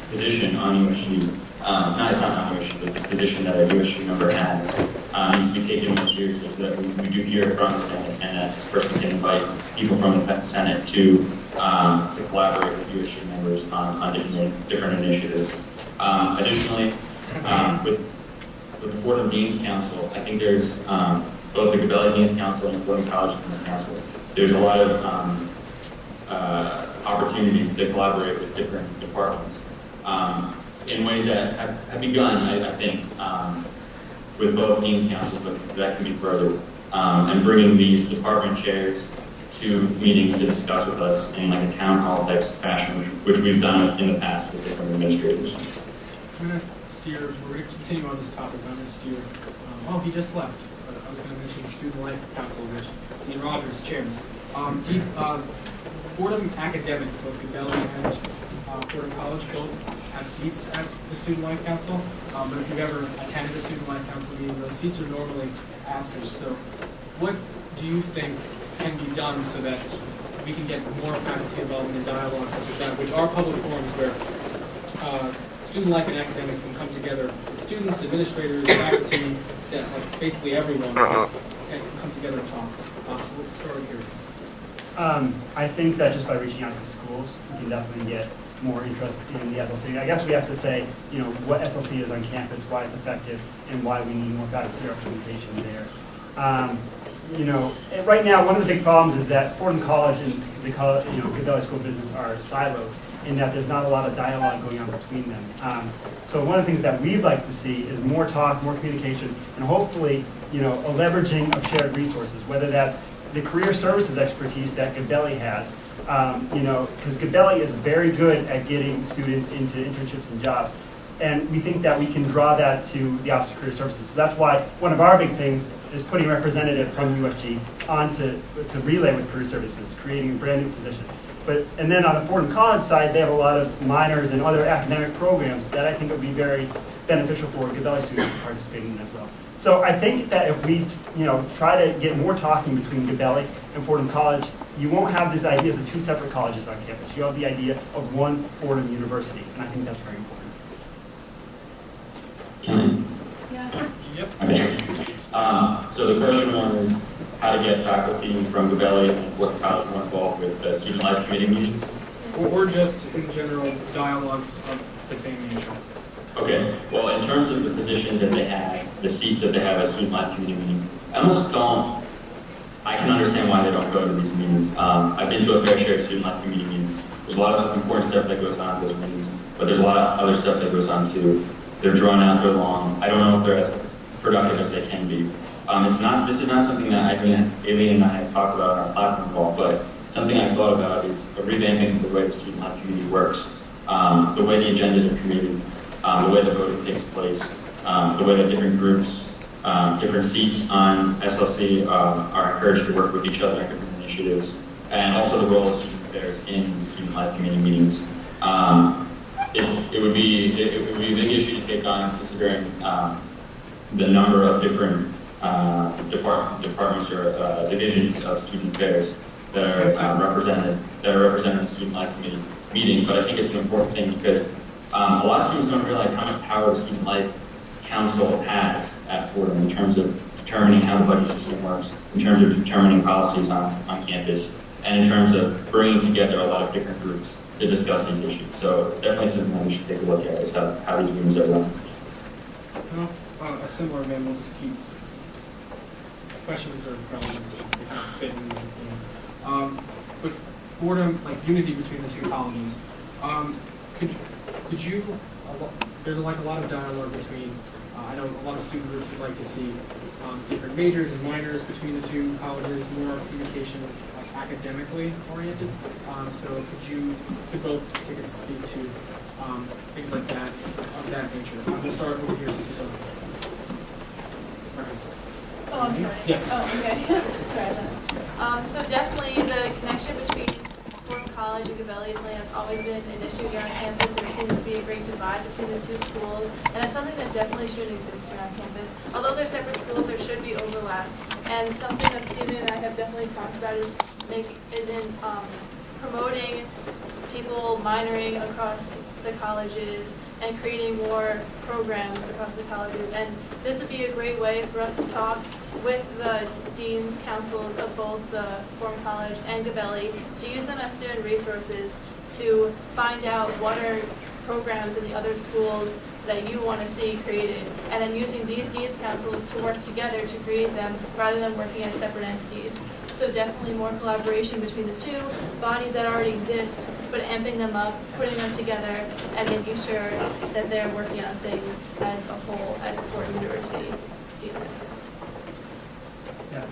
position on USG, it's not on USG, but this position that a USG member has, needs to be taken more seriously so that we do hear from the Senate and that this person can invite people from the Senate to collaborate with USG members on different initiatives. Additionally, with the Fordham Dean's Council, I think there's both the Gabelli Dean's Council and the Fordham College Dean's Council. There's a lot of opportunity to collaborate with different departments in ways that have begun, I think, with both Dean's Councils, but that can be furthered. And bringing these department chairs to meetings to discuss with us in like a town hall type fashion, which we've done in the past with different administrators. I'm going to steer, we're going to continue on this topic, I'm going to steer, he just left, but I was going to mention Student Life Council, which Dean Rogers chairs. Fordham academics, both Gabelli and Fordham College, both have seats at the Student Life Council, but if you've ever attended a Student Life Council meeting, those seats are normally absent. So what do you think can be done so that we can get more faculty involvement in dialogue such as that, which are public forums where student life and academics can come together, students, administrators, faculty, staff, like basically everyone can come together and talk. So we'll start with here. I think that just by reaching out to the schools, we can definitely get more interest in the SLC. I guess we have to say, what SLC is on campus, why it's effective, and why we need more faculty representation there. Right now, one of the big problems is that Fordham College and the Gabelli School of Business are siloed in that there's not a lot of dialogue going on between them. So one of the things that we'd like to see is more talk, more communication, and hopefully, a leveraging of shared resources, whether that's the career services expertise that Gabelli has, because Gabelli is very good at getting students into internships and jobs. And we think that we can draw that to the Office of Career Services. So that's why one of our big things is putting a representative from USG on to relay with Career Services, creating a brand new position. And then on the Fordham College side, they have a lot of minors and other academic programs that I think would be very beneficial for Gabelli students to participate in as well. So I think that if we, try to get more talking between Gabelli and Fordham College, You won't have this idea of two separate colleges on campus. You have the idea of one Fordham University, and I think that's very important. Can Yeah. Yep. I? Okay. So the question was how to get faculty from Gabelli and Fordham College more involved with the student life committee meetings. Or just in general dialogues of the same nature. Okay, well, in terms of the positions that they have, the seats that they have at student life committee meetings, I can understand why they don't go to these meetings. I've been to a fair share of student life committee meetings. There's a lot of important stuff that goes on at those meetings, but there's a lot of other stuff that goes on too. They're drawn out, they're long. I don't know if they're as productive as they can be. This is not something that Aileen and I have talked about on our platform call, but something I've thought about is revamping the way the student life committee works, the way the agendas are created, the way the voting takes place, the way that different groups, different seats on SLC are encouraged to work with each other on different initiatives, and also the role of student affairs in the student life committee meetings. It would be a big issue to take on, considering the number of different departments or divisions of student affairs that are represented in the student life committee meeting. But I think it's an important thing because a lot of students don't realize how much power the student life council has at Fordham in terms of determining how the budget system works, in terms of determining policies on campus, and in terms of bringing together a lot of different groups to discuss these issues. So definitely something that we should take a look at is how these meetings are run. A similar vein, we'll just keep questions or relevance to kind of fit in. With Fordham, like unity between the two colleges, could you? There's like a lot of dialogue between. I know a lot of student groups would like to see different majors and minors between the two colleges, more communication, like academically oriented. So could both tickets speak to things like that, of that nature? We'll start over here since we saw. Oh, I'm sorry. Yes. Oh, okay. Sorry. So definitely the connection between Fordham College and Gabelli has always been an issue here on campus. There seems to be a great divide between the two schools, and it's something that definitely shouldn't exist here on campus. Although they're separate schools, there should be overlap. And something that Stephen and I have definitely talked about is promoting people minoring across the colleges and creating more programs across the colleges. And this would be a great way for us to talk with the deans, councils of both the Fordham College and Gabelli to use them as student resources to find out what are programs in the other schools that you want to see created, and then using these deans councils to work together to create them rather than working as separate entities. So definitely more collaboration between the two bodies that already exist, but amping them up, putting them together, and making sure that they're working on things as a whole, as a Fordham University deans council. Yeah.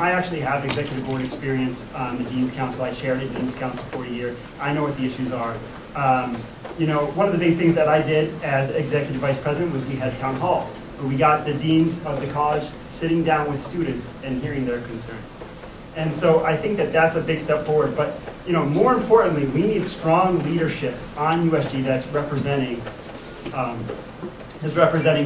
I actually have executive board experience on the Dean's Council. I chaired the Dean's Council for a year. I know what the issues are. One of the big things that I did as executive vice president was we had town halls, where we got the deans of the college sitting down with students and hearing their concerns. And so I think that that's a big step forward. But more importantly, we need strong leadership on USG that's representing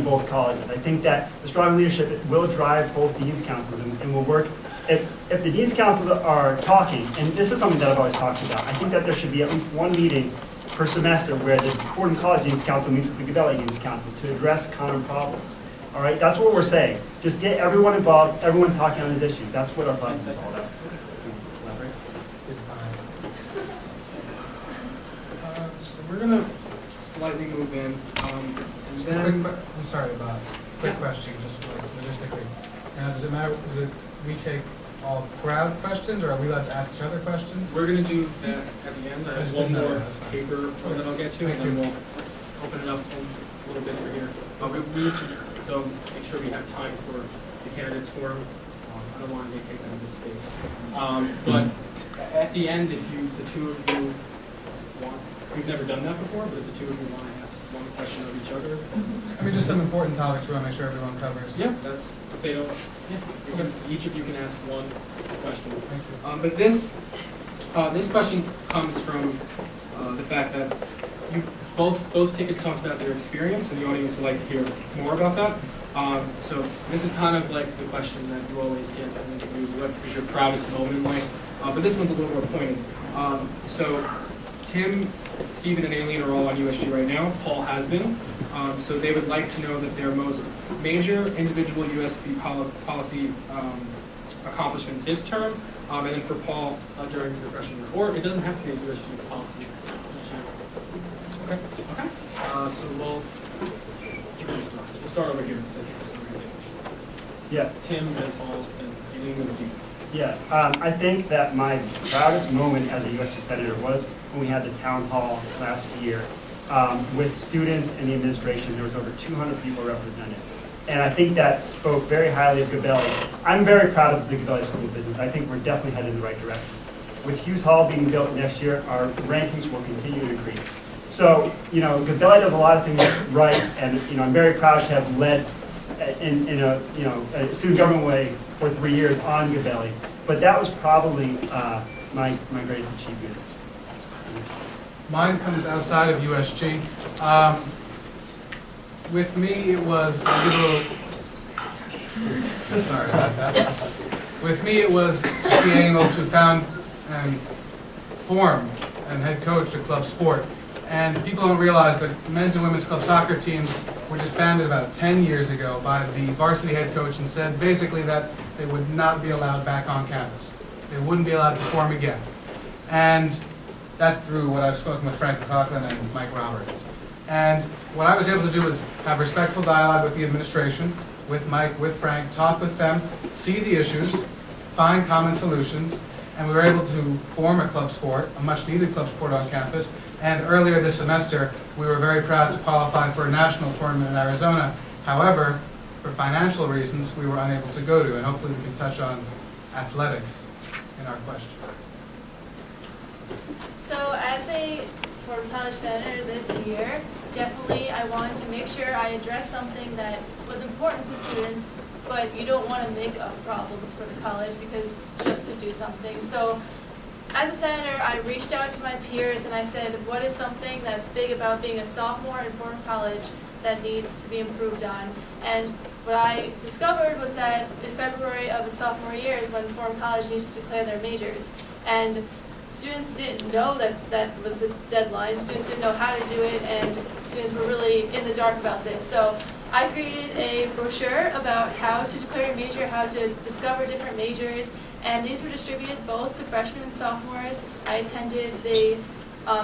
both colleges. I think that the strong leadership will drive both deans councils and will work. If the deans councils are talking, and this is something that I've always talked about, I think that there should be at least one meeting per semester where the Fordham College Deans Council meets with the Gabelli Deans Council to address common problems. All right, that's what we're saying. Just get everyone involved, everyone talking on these issues. That's what our platform is all about. So we're gonna slightly move in, and then I'm sorry about quick question, just like logistically. Now, does it matter? We take all crowd questions, or are we allowed to ask each other questions? we're gonna do that at the end. I have one more paper that I'll get to, and then we'll open it up a little bit for here. We need to go make sure we have time for the candidates forum. I don't want to take them into space. But at the end, if the two of you want, we've never done that before, but if the two of you want to ask one question of each other. I mean, just some important topics we want to make sure everyone covers. Yeah, that's, if they don't, each of you can ask one question. Thank you. But this question comes from the fact that you both tickets talked about their experience, and the audience would like to hear more about that. So this is kind of like the question that you always get in an interview: what is your proudest moment like? but this one's a little more pointed. So Tim, Stephen, and Aileen are all on USG right now. Paul has been. So they would like to know that their most major individual USP policy accomplishment this term, and then for Paul during the freshman year. Or it doesn't have to be a USG policy issue. Okay. Okay. So we'll start over here. So I think we'll start right there. Yeah. Tim, then Paul, and Aileen, and Stephen. Yeah, I think that my proudest moment as a USG Senator was when we had the town hall last year with students and the administration. There was over 200 people represented. And I think that spoke very highly of Gabelli. I'm very proud of the Gabelli School of Business. I think we're definitely headed in the right direction. With Hughes Hall being built next year, our rankings will continue to increase. So, Gabelli does a lot of things right, and, I'm very proud to have led in a student government way for 3 years on Gabelli. But that was probably my greatest achievement. Mine comes outside of USG. With me, it was a little. Sorry about that. With me, it was being able to found and form and head coach a club sport. And people don't realize that men's and women's club soccer teams were disbanded about 10 years ago by the varsity head coach and said basically that they would not be allowed back on campus. They wouldn't be allowed to form again. And that's through what I've spoken with Frank McLaughlin and Mike Roberts. And what I was able to do was have respectful dialogue with the administration, with Mike, with Frank, talk with them, see the issues, find common solutions, and we were able to form a club sport, a much needed club sport on campus. And earlier this semester, we were very proud to qualify for a national tournament in Arizona. However, for financial reasons, we were unable to go to, and hopefully we can touch on athletics in our question. So as a Fordham College Senator this year, definitely I wanted to make sure I addressed something that was important to students, but you don't want to make up problems for the college because just to do something. So as a senator, I reached out to my peers and I said, what is something that's big about being a sophomore in Fordham College that needs to be improved on? And what I discovered was that in February of the sophomore year is when Fordham College needs to declare their majors. And students didn't know that that was the deadline. Students didn't know how to do it, and students were really in the dark about this. So I created a brochure about how to declare a major, how to discover different majors, and these were distributed both to freshmen and sophomores. I attended the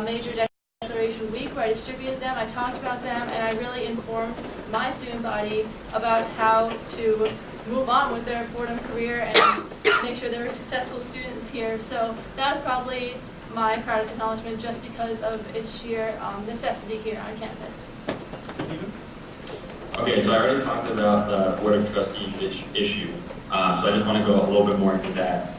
major declaration week where I distributed them, I talked about them, and I really informed my student body about how to move on with their Fordham career and make sure they were successful students here. So that was probably my proudest acknowledgement just because of its sheer necessity here on campus. Stephen? Okay, so I already talked about the Board of Trustees issue, so I just want to go a little bit more into that.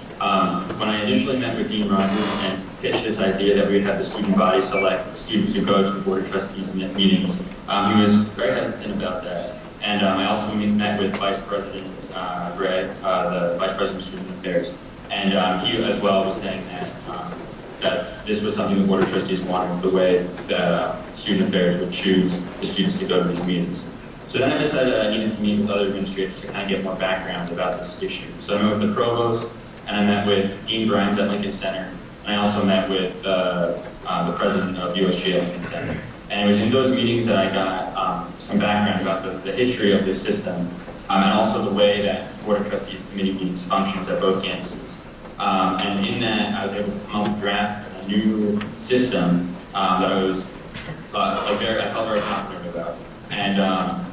When I initially met with Dean Rogers and pitched this idea that we would have the student body select the students who go to the Board of Trustees meetings, he was very hesitant about that. And I also met with Vice President Gray, the Vice President of Student Affairs, and he as well was saying that this was something the Board of Trustees wanted, the way that Student Affairs would choose the students to go to these meetings. So then I decided that I needed to meet with other administrators to kind of get more background about this issue. So I met with the provost, and I met with Dean Grimes at Lincoln Center, and I also met with the president of USG at Lincoln Center. And it was in those meetings that I got some background about the history of this system, and also the way that Board of Trustees committee meetings functions at both campuses. And in that, I was able to come up with draft a new system that I felt very confident about. And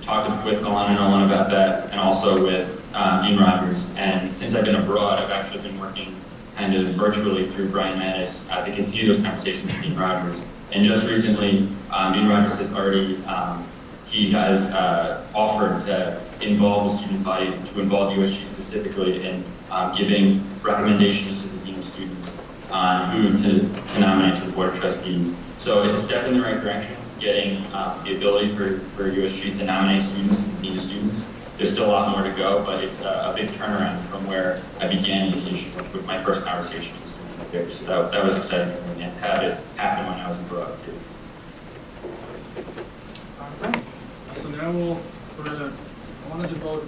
talked with on and on about that, and also with Dean Rogers. And since I've been abroad, I've actually been working kind of virtually through Brian Mattis to continue those conversations with Dean Rogers. And just recently, Dean Rogers has already, he has offered to involve the student body, to involve USG specifically in giving recommendations to the Dean of Students on who to nominate to the Board of Trustees. So it's a step in the right direction, getting the ability for USG to nominate students and Dean of Students. There's still a lot more to go, but it's a big turnaround from where I began this issue with my first conversations with student affairs. So that was exciting for me, and to have it happen when I was abroad too. All right. So now I want to devote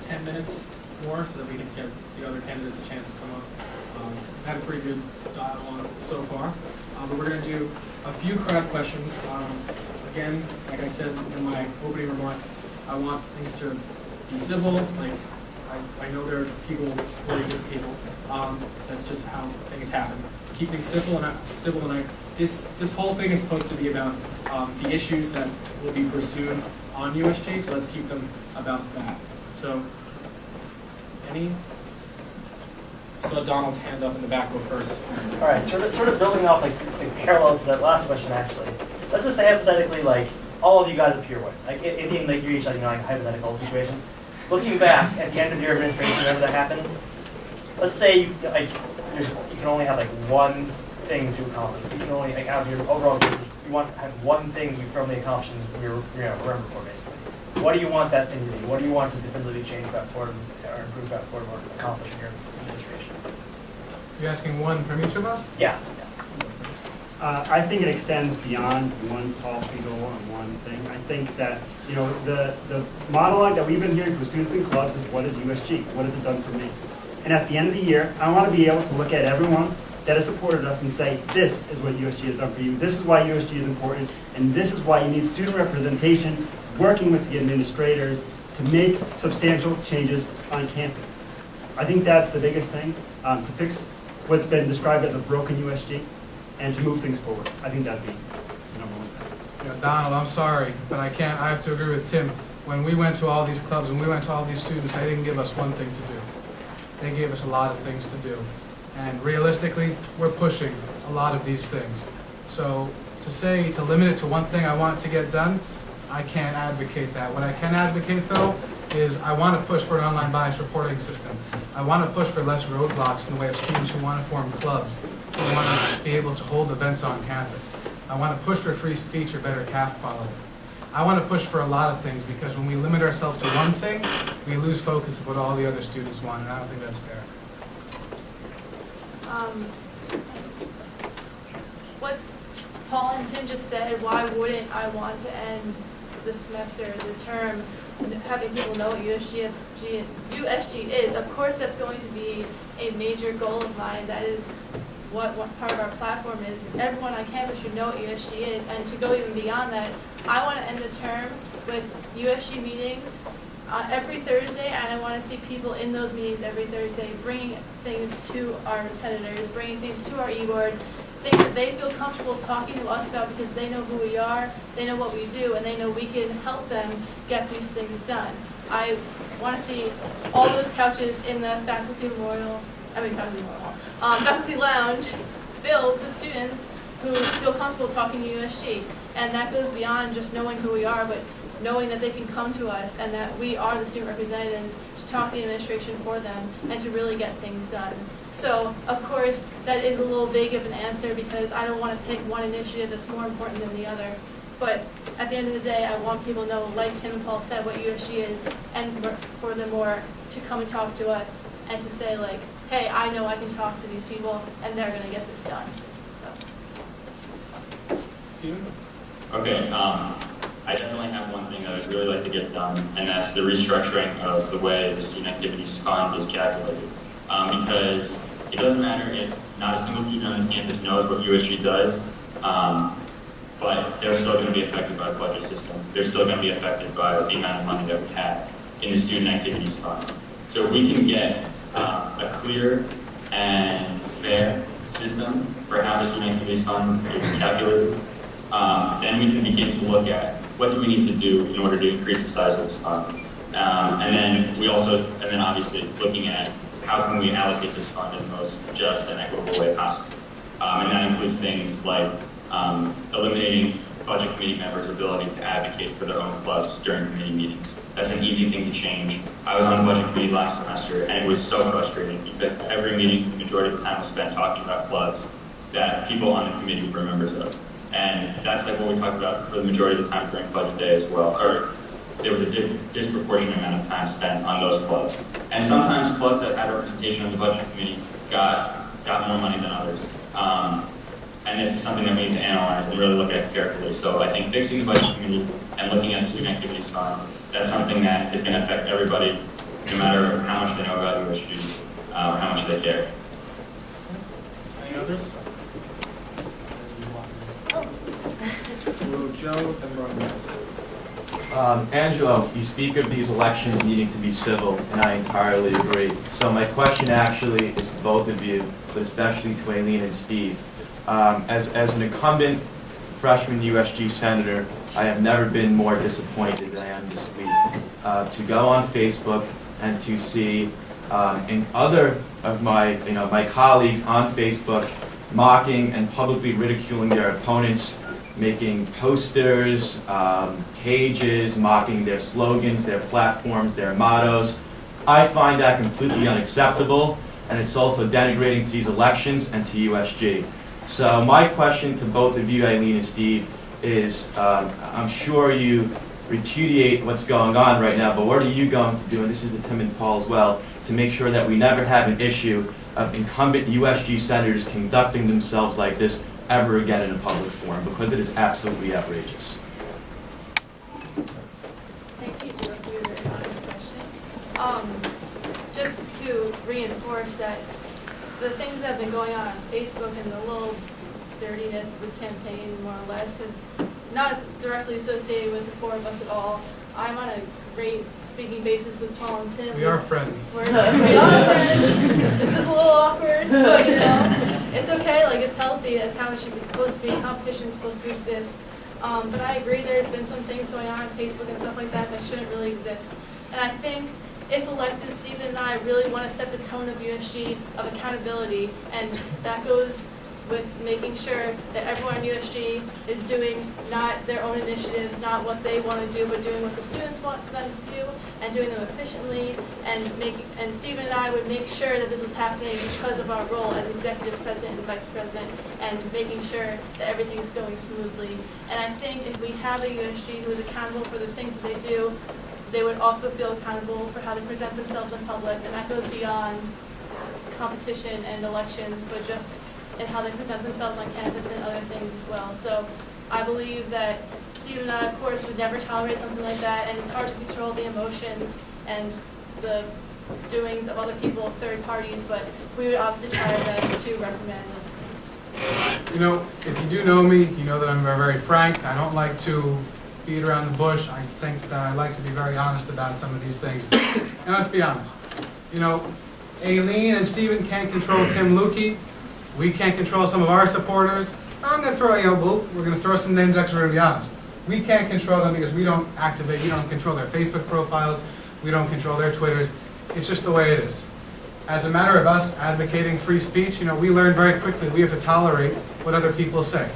10 minutes more so that we can get the other candidates a chance to come up. We've had a pretty good dialogue so far, but we're going to do a few crowd questions. Again, like I said in my opening remarks, I want things to be civil. Like I know there are people supporting different people. That's just how things happen. Keep things civil, and this whole thing is supposed to be about the issues that will be pursued on USG. So let's keep them about that. So, saw Donald's hand up in the back. Go first. All right, sort of building off like parallel to that last question actually. Let's just say hypothetically, like all of you guys appear white, like in like you each like a hypothetical situation. Looking back at the end of your administration, whenever that happens, let's say you can only have like one thing to accomplish. You can only like out of your overall group, you want to have one thing you firmly accomplish and you're remember for basically. What do you want that thing to be? What do you want to definitively change about Fordham or improve about Fordham or accomplish in your administration? You're asking one from each of us? Yeah. I think it extends beyond one policy goal and one thing. I think that, the monologue that we've been hearing from students in clubs is, what is USG? What has it done for me? And at the end of the year, I want to be able to look at everyone that has supported us and say, this is what USG has done for you. This is why USG is important. And this is why you need student representation, working with the administrators to make substantial changes on campus. I think that's the biggest thing, to fix what's been described as a broken USG and to move things forward. I think that'd be the number one thing. Yeah, Donald, I'm sorry, but I have to agree with Tim. When we went to all these clubs, when we went to all these students, they didn't give us one thing to do. They gave us a lot of things to do. And realistically, we're pushing a lot of these things. So to limit it to one thing I want to get done, I can't advocate that. What I can advocate, though, is I want to push for an online bias reporting system. I want to push for less roadblocks in the way of students who want to form clubs, who want to be able to hold events on campus. I want to push for free speech or better CAF quality. I want to push for a lot of things because when we limit ourselves to one thing, we lose focus of what all the other students want, and I don't think that's fair. What's Paul and Tim just said, why wouldn't I want to end the semester, the term, having people know what USG is? Of course that's going to be a major goal of mine. That is what part of our platform is. Everyone on campus should know what USG is, and to go even beyond that, I want to end the term with USG meetings every Thursday, and I want to see people in those meetings every Thursday bringing things to our senators, bringing things to our e-board, things that they feel comfortable talking to us about because they know who we are, they know what we do, and they know we can help them get these things done. I want to see all those couches in the faculty lounge filled with students who feel comfortable talking to USG. And that goes beyond just knowing who we are, but knowing that they can come to us and that we are the student representatives to talk to the administration for them and to really get things done. So, of course, that is a little vague of an answer because I don't want to pick one initiative that's more important than the other. But at the end of the day, I want people to know, like Tim and Paul said, what USG is, and furthermore, to come and talk to us and to say, like, hey, I know I can talk to these people and they're going to get this done. So. Steven? Okay, I definitely have one thing that I'd really like to get done, and that's the restructuring of the way the student activities fund is calculated. Because it doesn't matter if not a single student on this campus knows what USG does, but they're still going to be affected by the budget system. They're still going to be affected by the amount of money that we have in the student activities fund. So if we can get a clear and fair system for how the student activities fund is calculated, then we can begin to look at what do we need to do in order to increase the size of this fund. And then obviously looking at how can we allocate this fund in the most just and equitable way possible. And that includes things like eliminating budget committee members' ability to advocate for their own clubs during committee meetings. That's an easy thing to change. I was on the budget committee last semester, and it was so frustrating because every meeting, the majority of the time was spent talking about clubs that people on the committee were members of. And that's like what we talked about for the majority of the time during budget day as well. Or there was a disproportionate amount of time spent on those clubs. And sometimes clubs that had representation on the budget committee got more money than others. And this is something that we need to analyze and really look at carefully. So I think fixing the budget committee and looking at the student activities fund, that's something that is going to affect everybody, no matter how how much they know about USG, how much they care. Any others? So Joe, then Rose. Angelo, you speak of these elections needing to be civil, and I entirely agree. So my question actually is to both of you, but especially to Aileen and Steve. As an incumbent freshman USG senator, I have never been more disappointed than I am this week. To go on Facebook and to see and other of my colleagues on Facebook mocking and publicly ridiculing their opponents, making posters, pages, mocking their slogans, their platforms, their mottos. I find that completely unacceptable, and it's also denigrating to these elections and to USG. So my question to both of you, Aileen and Steve, is I'm sure you repudiate what's going on right now, but what are you going to do, and this is to Tim and Paul as well, to make sure that we never have an issue of incumbent USG senators conducting themselves like this ever again in a public forum, because it is absolutely outrageous. Thank you, Joe, for your very honest question. Just to reinforce that the things that have been going on Facebook and the little dirtiness of this campaign, more or less, is not directly associated with the four of us at all. I'm on a great speaking basis with Paul and Tim. We are friends. We are friends. This is a little awkward, but it's okay. Like, it's healthy. That's how it should be supposed to be. Competition is supposed to exist. But I agree there's been some things going on Facebook and stuff like that that shouldn't really exist. And I think if elected, Stephen and I really want to set the tone of USG of accountability, and that goes with making sure that everyone in USG is doing not their own initiatives, not what they want to do, but doing what the students want them to do, and doing them efficiently, and Stephen and I would make sure that this was happening because of our role as executive president and vice president, and making sure that everything is going smoothly. And I think if we have a USG who is accountable for the things that they do, they would also feel accountable for how they present themselves in public, and that goes beyond competition and elections, but just in how they present themselves on campus and other things as well. So I believe that Steve and I, of course, would never tolerate something like that, and it's hard to control the emotions and the doings of other people, third parties, but we would obviously try our best to reprimand those things. You know, if you do know me, you know that I'm very frank. I don't like to beat around the bush. I think that I like to be very honest about some of these things. And let's be honest. You know, Aileen and Stephen can't control Tim Lukey. We can't control some of our supporters. I'm going to throw, we're going to throw some names extra, to be honest. We can't control them because we don't control their Facebook profiles. We don't control their Twitters. It's just the way it is. As a matter of us advocating free speech, we learn very quickly we have to tolerate what other people say.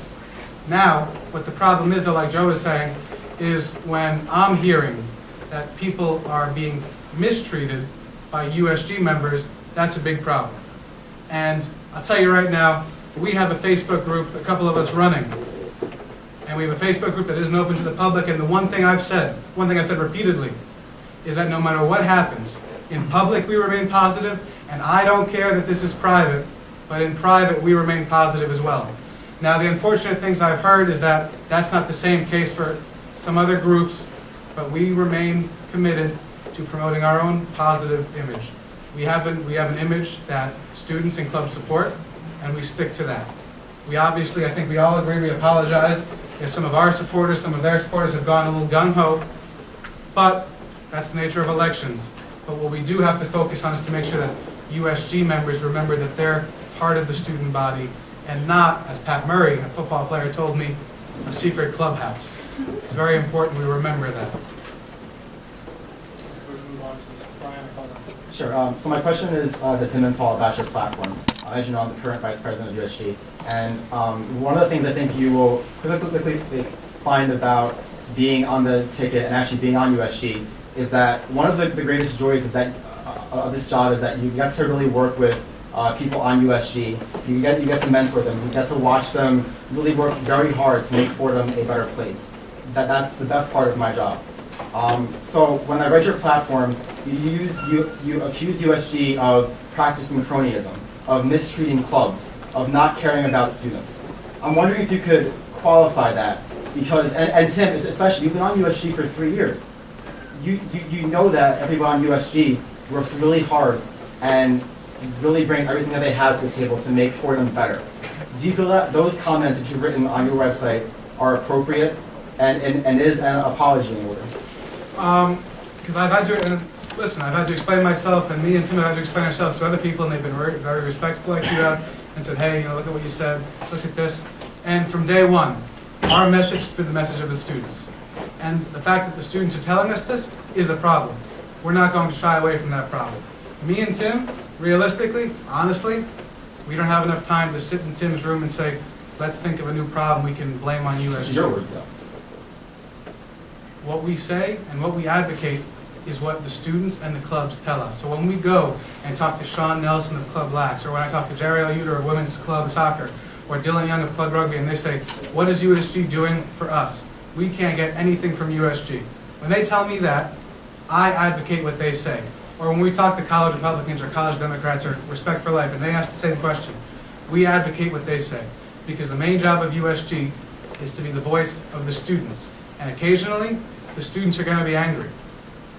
Now, what the problem is, though, like Joe was saying, is when I'm hearing that people are being mistreated by USG members, that's a big problem. And I'll tell you right now, we have a Facebook group, a couple of us running, and we have a Facebook group that isn't open to the public, and the one thing I've said repeatedly, is that no matter what happens, in public we remain positive, and I don't care that this is private, but in private we remain positive as well. Now, the unfortunate things I've heard is that that's not the same case for some other groups, but we remain committed to promoting our own positive image. We have an image that students and clubs support, and we stick to that. We obviously, I think we all agree, we apologize if some of our supporters, some of their supporters have gone a little gung-ho, but that's the nature of elections. But what we do have to focus on is to make sure that USG members remember that they're part of the student body and not, as Pat Murray, a football player, told me, a secret clubhouse. It's very important we remember that. Sure. So my question is to Tim and Paul about your platform. As you know, I'm the current vice president of USG. And one of the things I think you will quickly find about being on the ticket and actually being on USG is that one of the greatest joys is that of this job is that you get to really work with people on USG. You get to mentor them. You get to watch them really work very hard to make Fordham a better place. That's the best part of my job. So when I read your platform, you accuse USG of practicing cronyism, of mistreating clubs, of not caring about students. I'm wondering if you could qualify that, because, and Tim, especially, you've been on USG for 3 years. You know that everyone on USG works really hard and really bring everything that they have to the table to make Fordham better. Do you feel that those comments that you've written on your website are appropriate and is an apology in order? Because I've had to, and listen, I've had to explain myself, and me and Tim have had to explain ourselves to other people, and they've been very, very respectful like you have, and said, hey, you know, look at what you said, look at this. And from day one, our message has been the message of the students. And the fact that the students are telling us this is a problem. We're not going to shy away from that problem. Me and Tim, realistically, honestly, we don't have enough time to sit in Tim's room and say, let's think of a new problem we can blame on USG. This is your words, though. What we say and what we advocate is what the students and the clubs tell us. So when we go and talk to Sean Nelson of Club Lax, or when I talk to Jerry Aluder of Women's Club Soccer, or Dylan Young of Club Rugby, and they say, what is USG doing for us? We can't get anything from USG. When they tell me that, I advocate what they say. Or when we talk to college Republicans or college Democrats or Respect for Life, and they ask the same question, we advocate what they say. Because the main job of USG is to be the voice of the students. And occasionally, the students are going to be angry.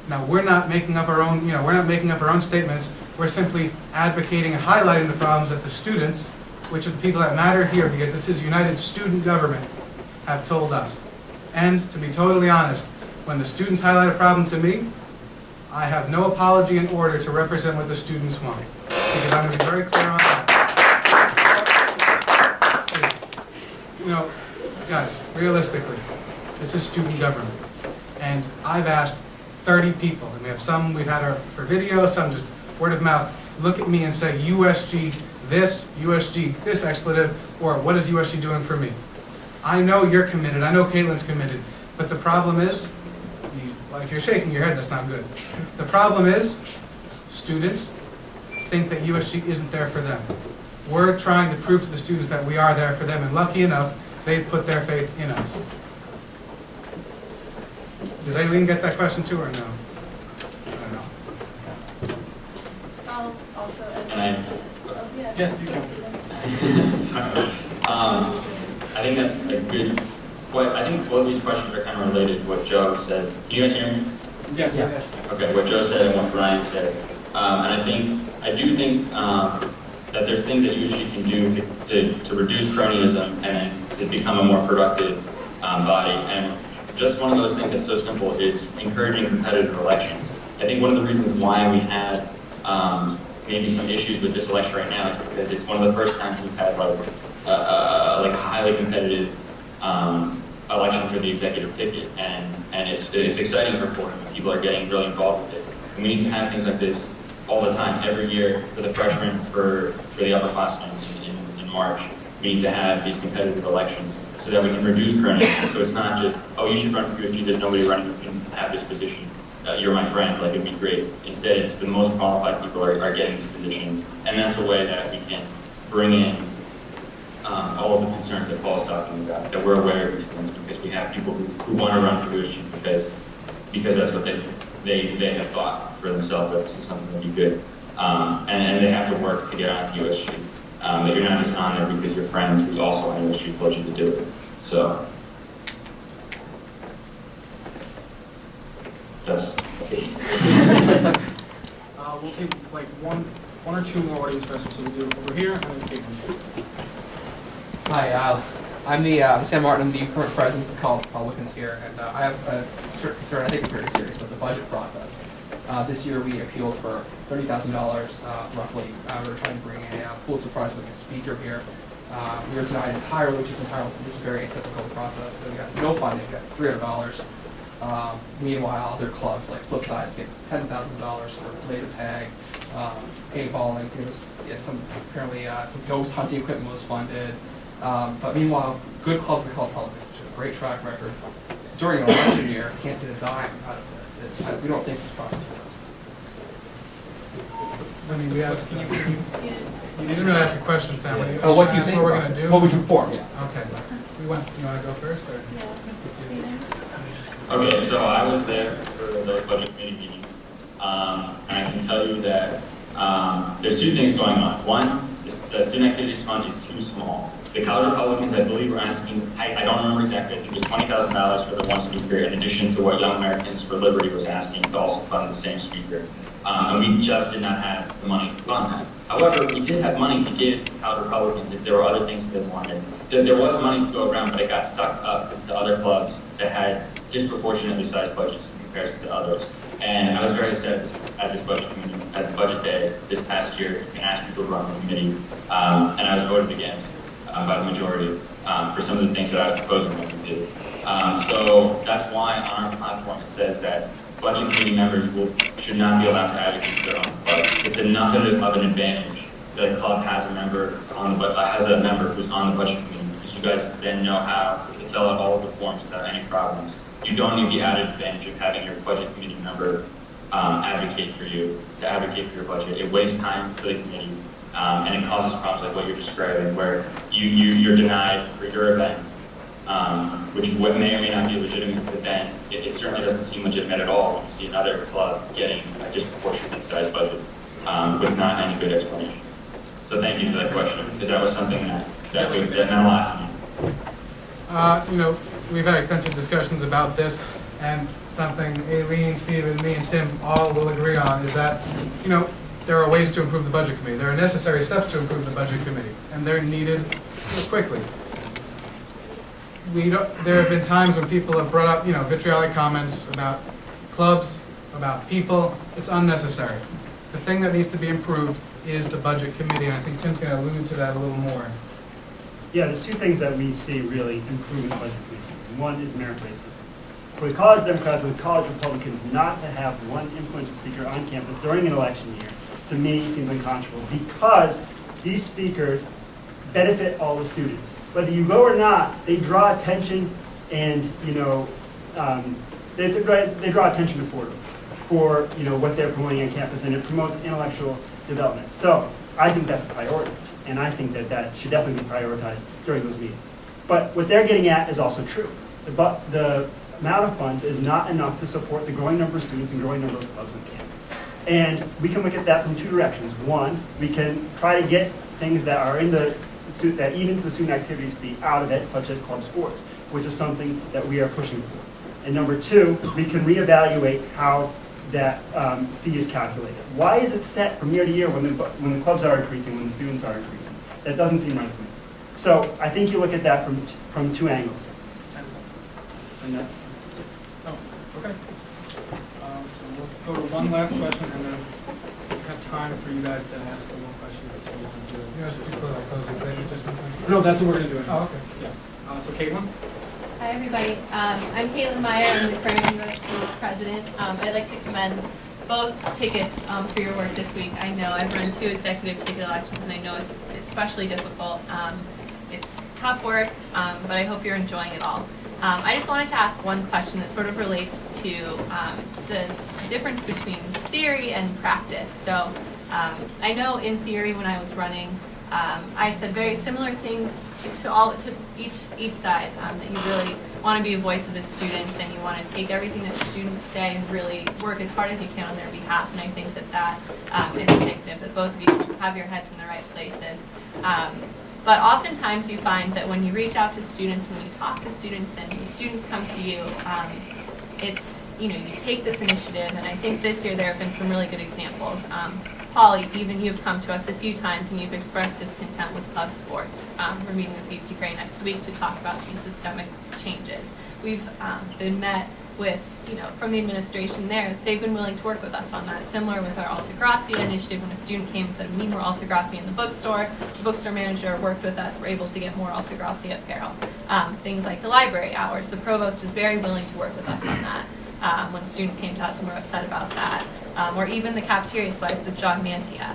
Now, we're not making up our own, we're not making up our own statements. We're simply advocating and highlighting the problems that the students, which are the people that matter here, because this is united student government, have told us. And to be totally honest, when the students highlight a problem to me, I have no apology in order to represent what the students want. Because I'm going to be very clear on that. Guys, realistically, this is student government. And I've asked 30 people, and we have some we've had for video, some just word of mouth, look at me and say, USG this expletive, or what is USG doing for me? I know you're committed, I know Caitlin's committed, but the problem is, if you're shaking your head, that's not good. The problem is, students think that USG isn't there for them. We're trying to prove to the students that we are there for them, and lucky enough, they've put their faith in us. Does Aileen get that question too, or no? I don't know. I'll also And Yes, you can. I think that's a good, I think both these questions are kind of related to what Joe said. Can you guys hear me? Yes, Yeah. yes. Okay, what Joe said and what Brian said. And I do think that there's things that USG can do to reduce cronyism and to become a more productive body. And just one of those things that's so simple is encouraging competitive elections. I think one of the reasons why we had maybe some issues with this election right now is because it's one of the first times we've had like a highly competitive election for the executive ticket, and it's exciting for Fordham, and people are getting really involved with it. And we need to have things like this all the time, every year, for the freshmen, for the upperclassmen in March. We need to have these competitive elections so that we can reduce cronyism. So it's not just, oh, you should run for USG, there's nobody running who can have this position. You're my friend, like it'd be great. Instead, it's the most qualified people are getting these positions. And that's a way that we can bring in all of the concerns that Paul's talking about, that we're aware of these things because we have people who want to run for USG because that's what they have thought for themselves that this is something that would be good. And they have to work to get onto USG. That you're not just on there because your friend who's also on USG told you to do it. So that's it. We'll take like one or two more audience questions. So we'll do it over here and then take one. Hi, I'm Sam Martin. I'm the current president of College Republicans here, and I have a certain concern. I think it's very serious about the budget process. This year we appealed for $30,000 roughly. We were trying to bring a Pulitzer Prize winning speaker here. We were denied entirely, which is a very atypical process. So we got no funding, we got $300. Meanwhile, other clubs like Flipsides get $10,000 for laser tag, paintballing. Apparently some ghost hunting equipment was funded. But meanwhile, good clubs like College Republicans, which have a great track record, during an election year, can't get a dime out of this. We don't think this process works. I mean, we asked, you didn't really ask a question, Sam. What do you think? What we're going to do? What would you reform? Yeah. Okay. You want to go first? Or? Okay, so I was there for the budget committee meetings, and I can tell you that there's two things going on. One, the student activities fund is too small. The College Republicans, I believe, were asking, I don't remember exactly, I think it was $20,000 for the one speaker, in addition to what Young Americans for Liberty was asking to also fund the same speaker. And we just did not have the money to fund that. However, we did have money to give out Republicans if there were other things that they wanted. There was money to go around, but it got sucked up into other clubs that had disproportionately sized budgets in comparison to others. And I was very upset at this budget committee, at the budget day this past year, and asked people to run the committee. And I was voted against by the majority for some of the things that I was proposing that we do. So that's why on our platform it says that budget committee members should not be allowed to advocate for their own club. It's enough of an advantage that a club has a member who's on the budget committee, because you guys then know how to fill out all of the forms without any problems. You don't need the added advantage of having your budget committee member advocate for your budget. It wastes time for the committee, and it causes problems like what you're describing, where you're denied for your event, which may or may not be a legitimate event. It certainly doesn't seem legitimate at all when you see another club getting a disproportionately sized budget with not any good explanation. So thank you for that question, because that was something that meant a lot to me. We've had extensive discussions about this, and something Aileen, Stephen, me, and Tim all will agree on is that, there are ways to improve the budget committee. There are necessary steps to improve the budget committee, and they're needed quickly. There have been times when people have brought up, vitriolic comments about clubs, about people. It's unnecessary. The thing that needs to be improved is the budget committee, and I think Tim's going to allude to that a little more. Yeah, there's two things that we see really improving the budget committee. One is merit-based system. For the college Democrats and the college Republicans not to have one influential speaker on campus during an election year, to me, seems unconscionable, because these speakers benefit all the students. Whether you go or not, they draw attention, and they draw attention to Fordham for what they're promoting on campus, and it promotes intellectual development. So I think that's a priority, and I think that should definitely be prioritized during those meetings. But what they're getting at is also true. The amount of funds is not enough to support the growing number of students and growing number of clubs on campus. And we can look at that from two directions. One, we can try to get things that are that eat into the student activities fee out of it, such as club sports, which is something that we are pushing for. And number two, we can reevaluate how that fee is calculated. Why is it set from year to year when the clubs are increasing, when the students are increasing? That doesn't seem right to me. So I think you look at that from two angles. Okay. So we'll go to one last question, and then we have time for you guys to ask the one question. You guys should put a closing statement or something? No, that's what we're going to do. Oh, okay. Yeah. So Caitlin? Hi, everybody. I'm Caitlin Meyer. I'm the current USG president. I'd like to commend both tickets for your work this week. I know I've run 2 executive ticket elections, and I know it's especially difficult. It's tough work, but I hope you're enjoying it all. I just wanted to ask one question that sort of relates to the difference between theory and practice. So I know in theory when I was running, I said very similar things to each side, that you really want to be a voice of the students, and you want to take everything that the students say and really work as hard as you can on their behalf. And I think that is addictive, that both of you have your heads in the right places. But oftentimes you find that when you reach out to students and you talk to students and the students come to you, you take this initiative, and I think this year there have been some really good examples. Polly, even you've come to us a few times and you've expressed discontent with club sports. We're meeting with VP Gray next week to talk about some systemic changes. We've been met with, from the administration there, they've been willing to work with us on that. Similar with our Altagracia initiative, when a student came and said, we need more Altagracia in the bookstore manager worked with us, we're able to get more Altagracia apparel. Things like the library hours, the provost is very willing to work with us on that. When students came to us and were upset about that. Or even the cafeteria swipes with John Mantia.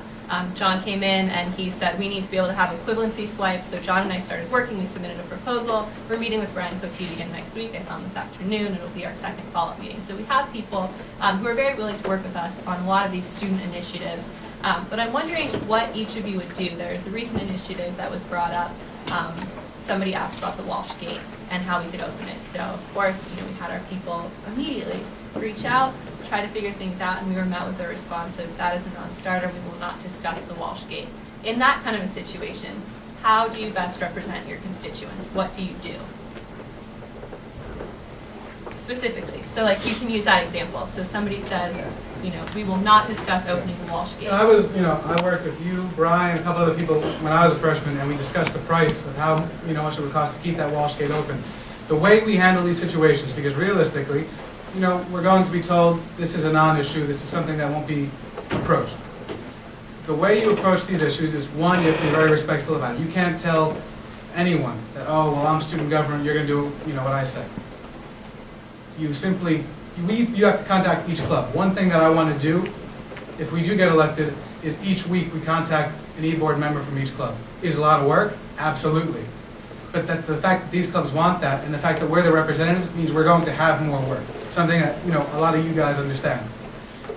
John came in and he said, we need to be able to have equivalency swipes. So John and I started working, we submitted a proposal. We're meeting with Brian Cotivi again next week. I saw him this afternoon. It'll be our second follow-up meeting. So we have people who are very willing to work with us on a lot of these student initiatives. But I'm wondering what each of you would do. There's a recent initiative that was brought up. Somebody asked about the Walsh Gate and how we could open it. So of course, we had our people immediately reach out, try to figure things out, and we were met with a response of, that is a non-starter, we will not discuss the Walsh Gate. In that kind of a situation, how do you best represent your constituents? What do you do? Specifically, so you can use that example. So somebody says, we will not discuss opening the Walsh Gate. I worked with you, Brian, a couple other people when I was a freshman, and we discussed the price of how, much it would cost to keep that Walsh Gate open. The way we handle these situations, because realistically, we're going to be told this is a non-issue, this is something that won't be approached. The way you approach these issues is, one, you have to be very respectful about it. You can't tell anyone that, oh, well, I'm student government, you're going to do, what I say. You have to contact each club. One thing that I want to do, if we do get elected, is each week we contact an e-board member from each club. Is a lot of work? Absolutely. But the fact that these clubs want that, and the fact that we're the representatives, means we're going to have more work. Something that, a lot of you guys understand.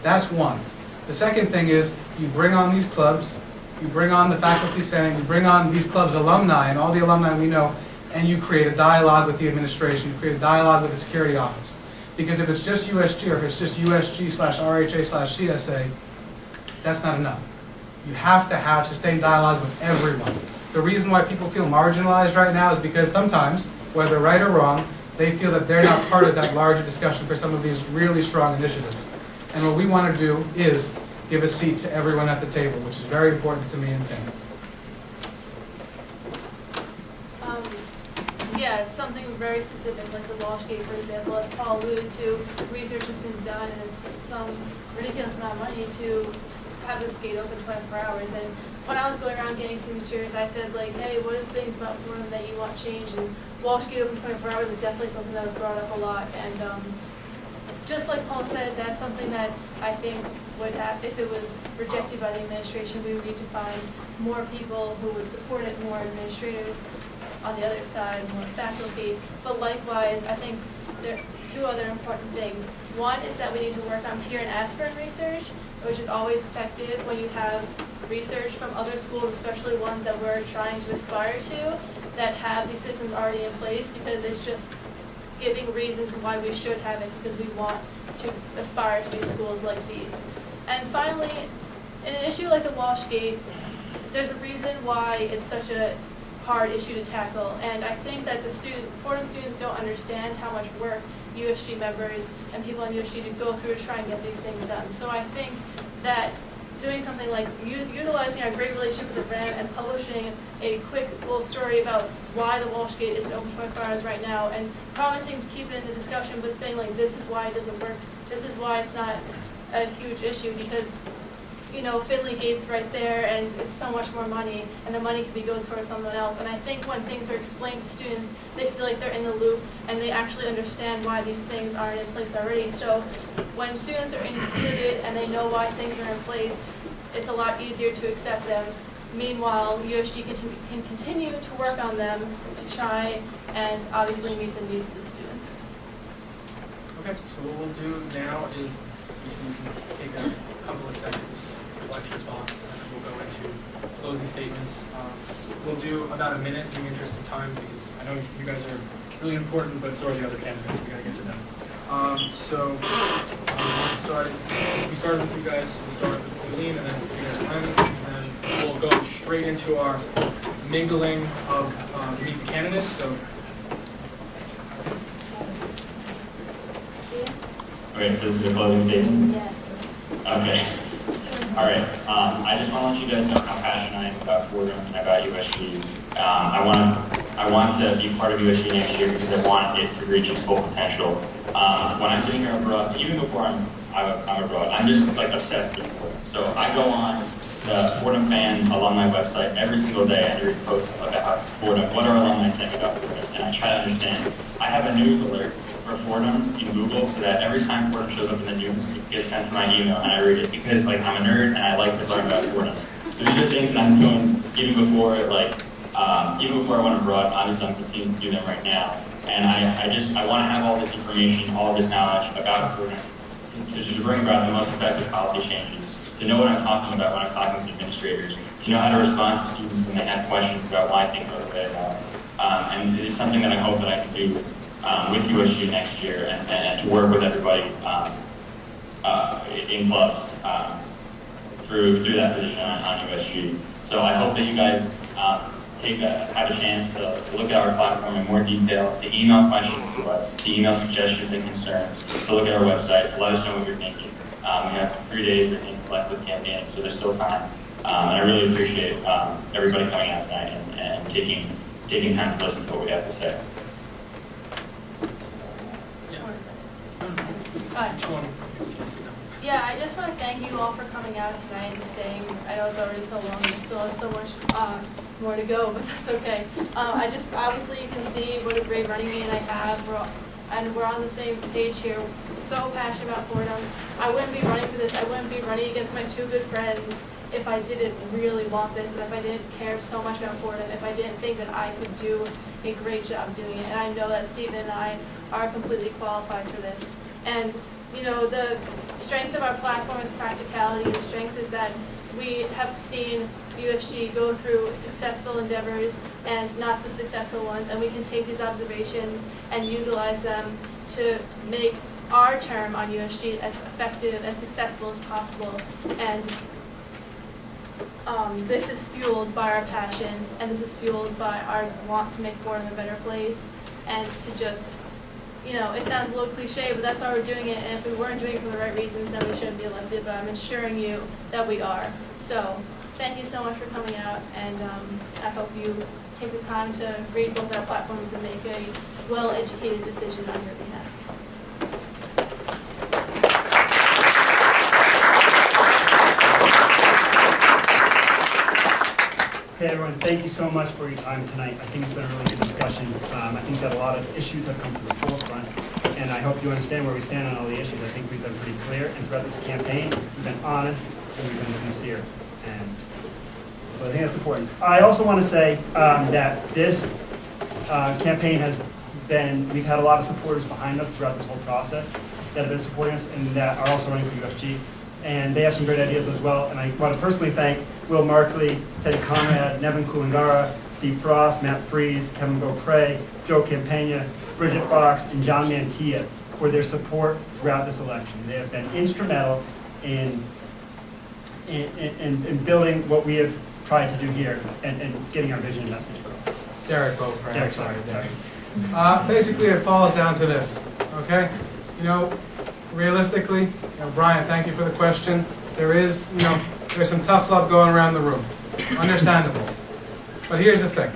That's one. The second thing is, you bring on these clubs, you bring on the faculty senate, you bring on these clubs' alumni, and all the alumni we know, and you create a dialogue with the administration, you create a dialogue with the security office. Because if it's just USG, or if it's just USG/RHA/CSA, that's not enough. You have to have sustained dialogue with everyone. The reason why people feel marginalized right now is because sometimes, whether right or wrong, they feel that they're not part of that larger discussion for some of these really strong initiatives. And what we want to do is give a seat to everyone at the table, which is very important to me and Tim. Yeah, it's something very specific, like the Walsh Gate, for example. As Paul alluded to, research has been done, and it's some ridiculous amount of money to have this gate open 24 hours. And when I was going around getting signatures, I said, hey, what is things about Fordham that you want changed? And Walsh Gate open 24 hours is definitely something that was brought up a lot. And just like Paul said, that's something that I think would have, if it was rejected by the administration, we would need to find more people who would support it, more administrators on the other side, more faculty. But likewise, I think there are two other important things. One is that we need to work on peer and aspirant research, which is always effective when you have research from other schools, especially ones that we're trying to aspire to, that have these systems already in place, because it's just giving reasons why we should have it, because we want to aspire to be schools like these. And finally, in an issue like the Walsh Gate, there's a reason why it's such a hard issue to tackle, and I think that Fordham students don't understand how much work USG members and people on USG to go through to try and get these things done. So I think that doing something like utilizing our great relationship with the brand and publishing a quick little story about why the Walsh Gate isn't open 24 hours right now, and promising to keep it in the discussion, but saying this is why it doesn't work, this is why it's not a huge issue, because Finley Gate's right there, and it's so much more money, and the money can be going towards someone else. And I think when things are explained to students, they feel like they're in the loop, and they actually understand why these things aren't in place already. So when students are included and they know why things are in place, it's a lot easier to accept them. Meanwhile, USG can continue to work on them to try and obviously meet the needs of the students. Okay, so what we'll do now is we can take a couple of seconds, lecture talks, and then we'll go into closing statements. We'll do about a minute in the interest of time, because I know you guys are really important, but so are the other candidates. We got to get to them. We'll start. We started with you guys. We'll start with Aileen, and then you guys, and then we'll go straight into our mingling of meet the candidates. So. Okay, so this is the closing statement? Yes. Okay. All right. I just want to let you guys know how passionate I am about Fordham and about USG. I want to be part of USG next year because I want it to reach its full potential. When I'm sitting here abroad, even before I'm abroad, I'm just obsessed with Fordham. So I go on the Fordham fans alumni website every single day and read posts about Fordham. What are alumni saying about Fordham? And I try to understand. I have a news alert for Fordham in Google, so that every time Fordham shows up in the news, it gets sent to my email and I read it, because I'm a nerd and I like to learn about Fordham. So these are things that I'm doing even before I went abroad. Obviously, I'm continuing to do them right now, and I want to have all this information, all this knowledge about Fordham to just bring about the most effective policy changes. To know what I'm talking about when I'm talking to administrators, to know how to respond to students when they have questions about why things are the way they are, and it is something that I hope that I can do with USG next year, and to work with everybody in clubs through that position on USG. So I hope that you guys have a chance to look at our platform in more detail, to email questions to us, to email suggestions and concerns, to look at our website, to let us know what you're thinking. We have 3 days left with campaigning, so there's still time. And I really appreciate everybody coming out tonight and taking time to listen to what we have to say. Yeah, I just want to thank you all for coming out tonight and staying. I know it's already so long and still has so much more to go, but that's okay. Obviously you can see what a great running mate I have. We're on the same page here. So passionate about Fordham. I wouldn't be running for this. I wouldn't be running against my two good friends if I didn't really want this, and if I didn't care so much about Fordham, if I didn't think that I could do a great job doing it. And I know that Stephen and I are completely qualified for this. And you know, the strength of our platform is practicality. The strength is that we have seen USG go through successful endeavors and not so successful ones, and we can take these observations and utilize them to make our term on USG as effective and successful as possible. And this is fueled by our passion, and this is fueled by our want to make Fordham a better place, and to just, you know, it sounds a little cliche, but that's why we're doing it, and if we weren't doing it for the right reasons, then we shouldn't be elected, but I'm assuring you that we are. So, thank you so much for coming out, and I hope you take the time to read both our platforms and make a well-educated decision on your behalf. Okay, everyone, thank you so much for your time tonight. I think it's been a really good discussion. I think that a lot of issues have come to the forefront, and I hope you understand where we stand on all the issues. I think we've been pretty clear, and throughout this campaign, we've been honest and we've been sincere. And so I think that's important. I also want to say that this campaign has been, we've had a lot of supporters behind us throughout this whole process that have been supporting us and that are also running for USG. And they have some great ideas as well. And I want to personally thank Will Markley, Teddy Conrad, Nevin Kulangara, Steve Frost, Matt Fries, Kevin Beaupre, Joe Campagna, Bridget Fox, and John Mantia for their support throughout this election. They have been instrumental in building what we have tried to do here and getting our vision and message across. Derek Beaupre. Derek, sorry. Basically, it falls down to this, okay? You know, realistically, you know, Brian, thank you for the question. There's some tough love going around the room. Understandable. But here's the thing.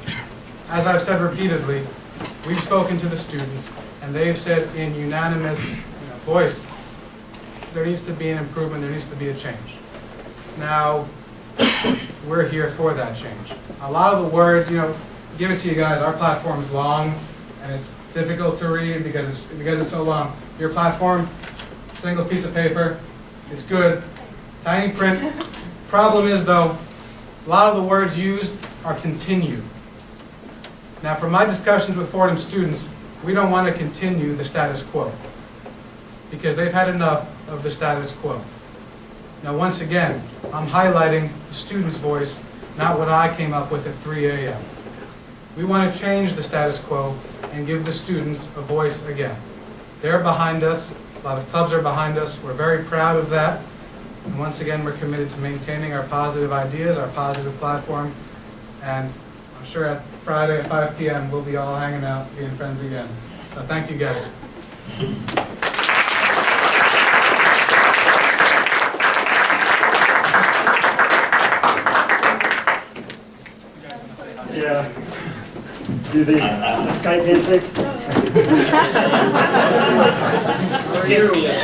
As I've said repeatedly, we've spoken to the students, and they've said in unanimous voice, there needs to be an improvement, there needs to be a change. Now, we're here for that change. A lot of the words, give it to you guys, our platform is long, and it's difficult to read because it's so long. Your platform, single piece of paper, it's good, tiny print. Problem is though, a lot of the words used are continued. Now from my discussions with Fordham students, we don't want to continue the status quo because they've had enough of the status quo. Now once again, I'm highlighting the student's voice, not what I came up with at 3 a.m. We want to change the status quo and give the students a voice again. They're behind us. A lot of clubs are behind us. We're very proud of that. And once again, we're committed to maintaining our positive ideas, our positive platform. And I'm sure at Friday at 5 p.m. we'll be all hanging out, being friends again. So thank you, guys. Yeah. Do the Skype handshake? Can't see us.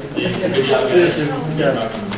Good job, guys.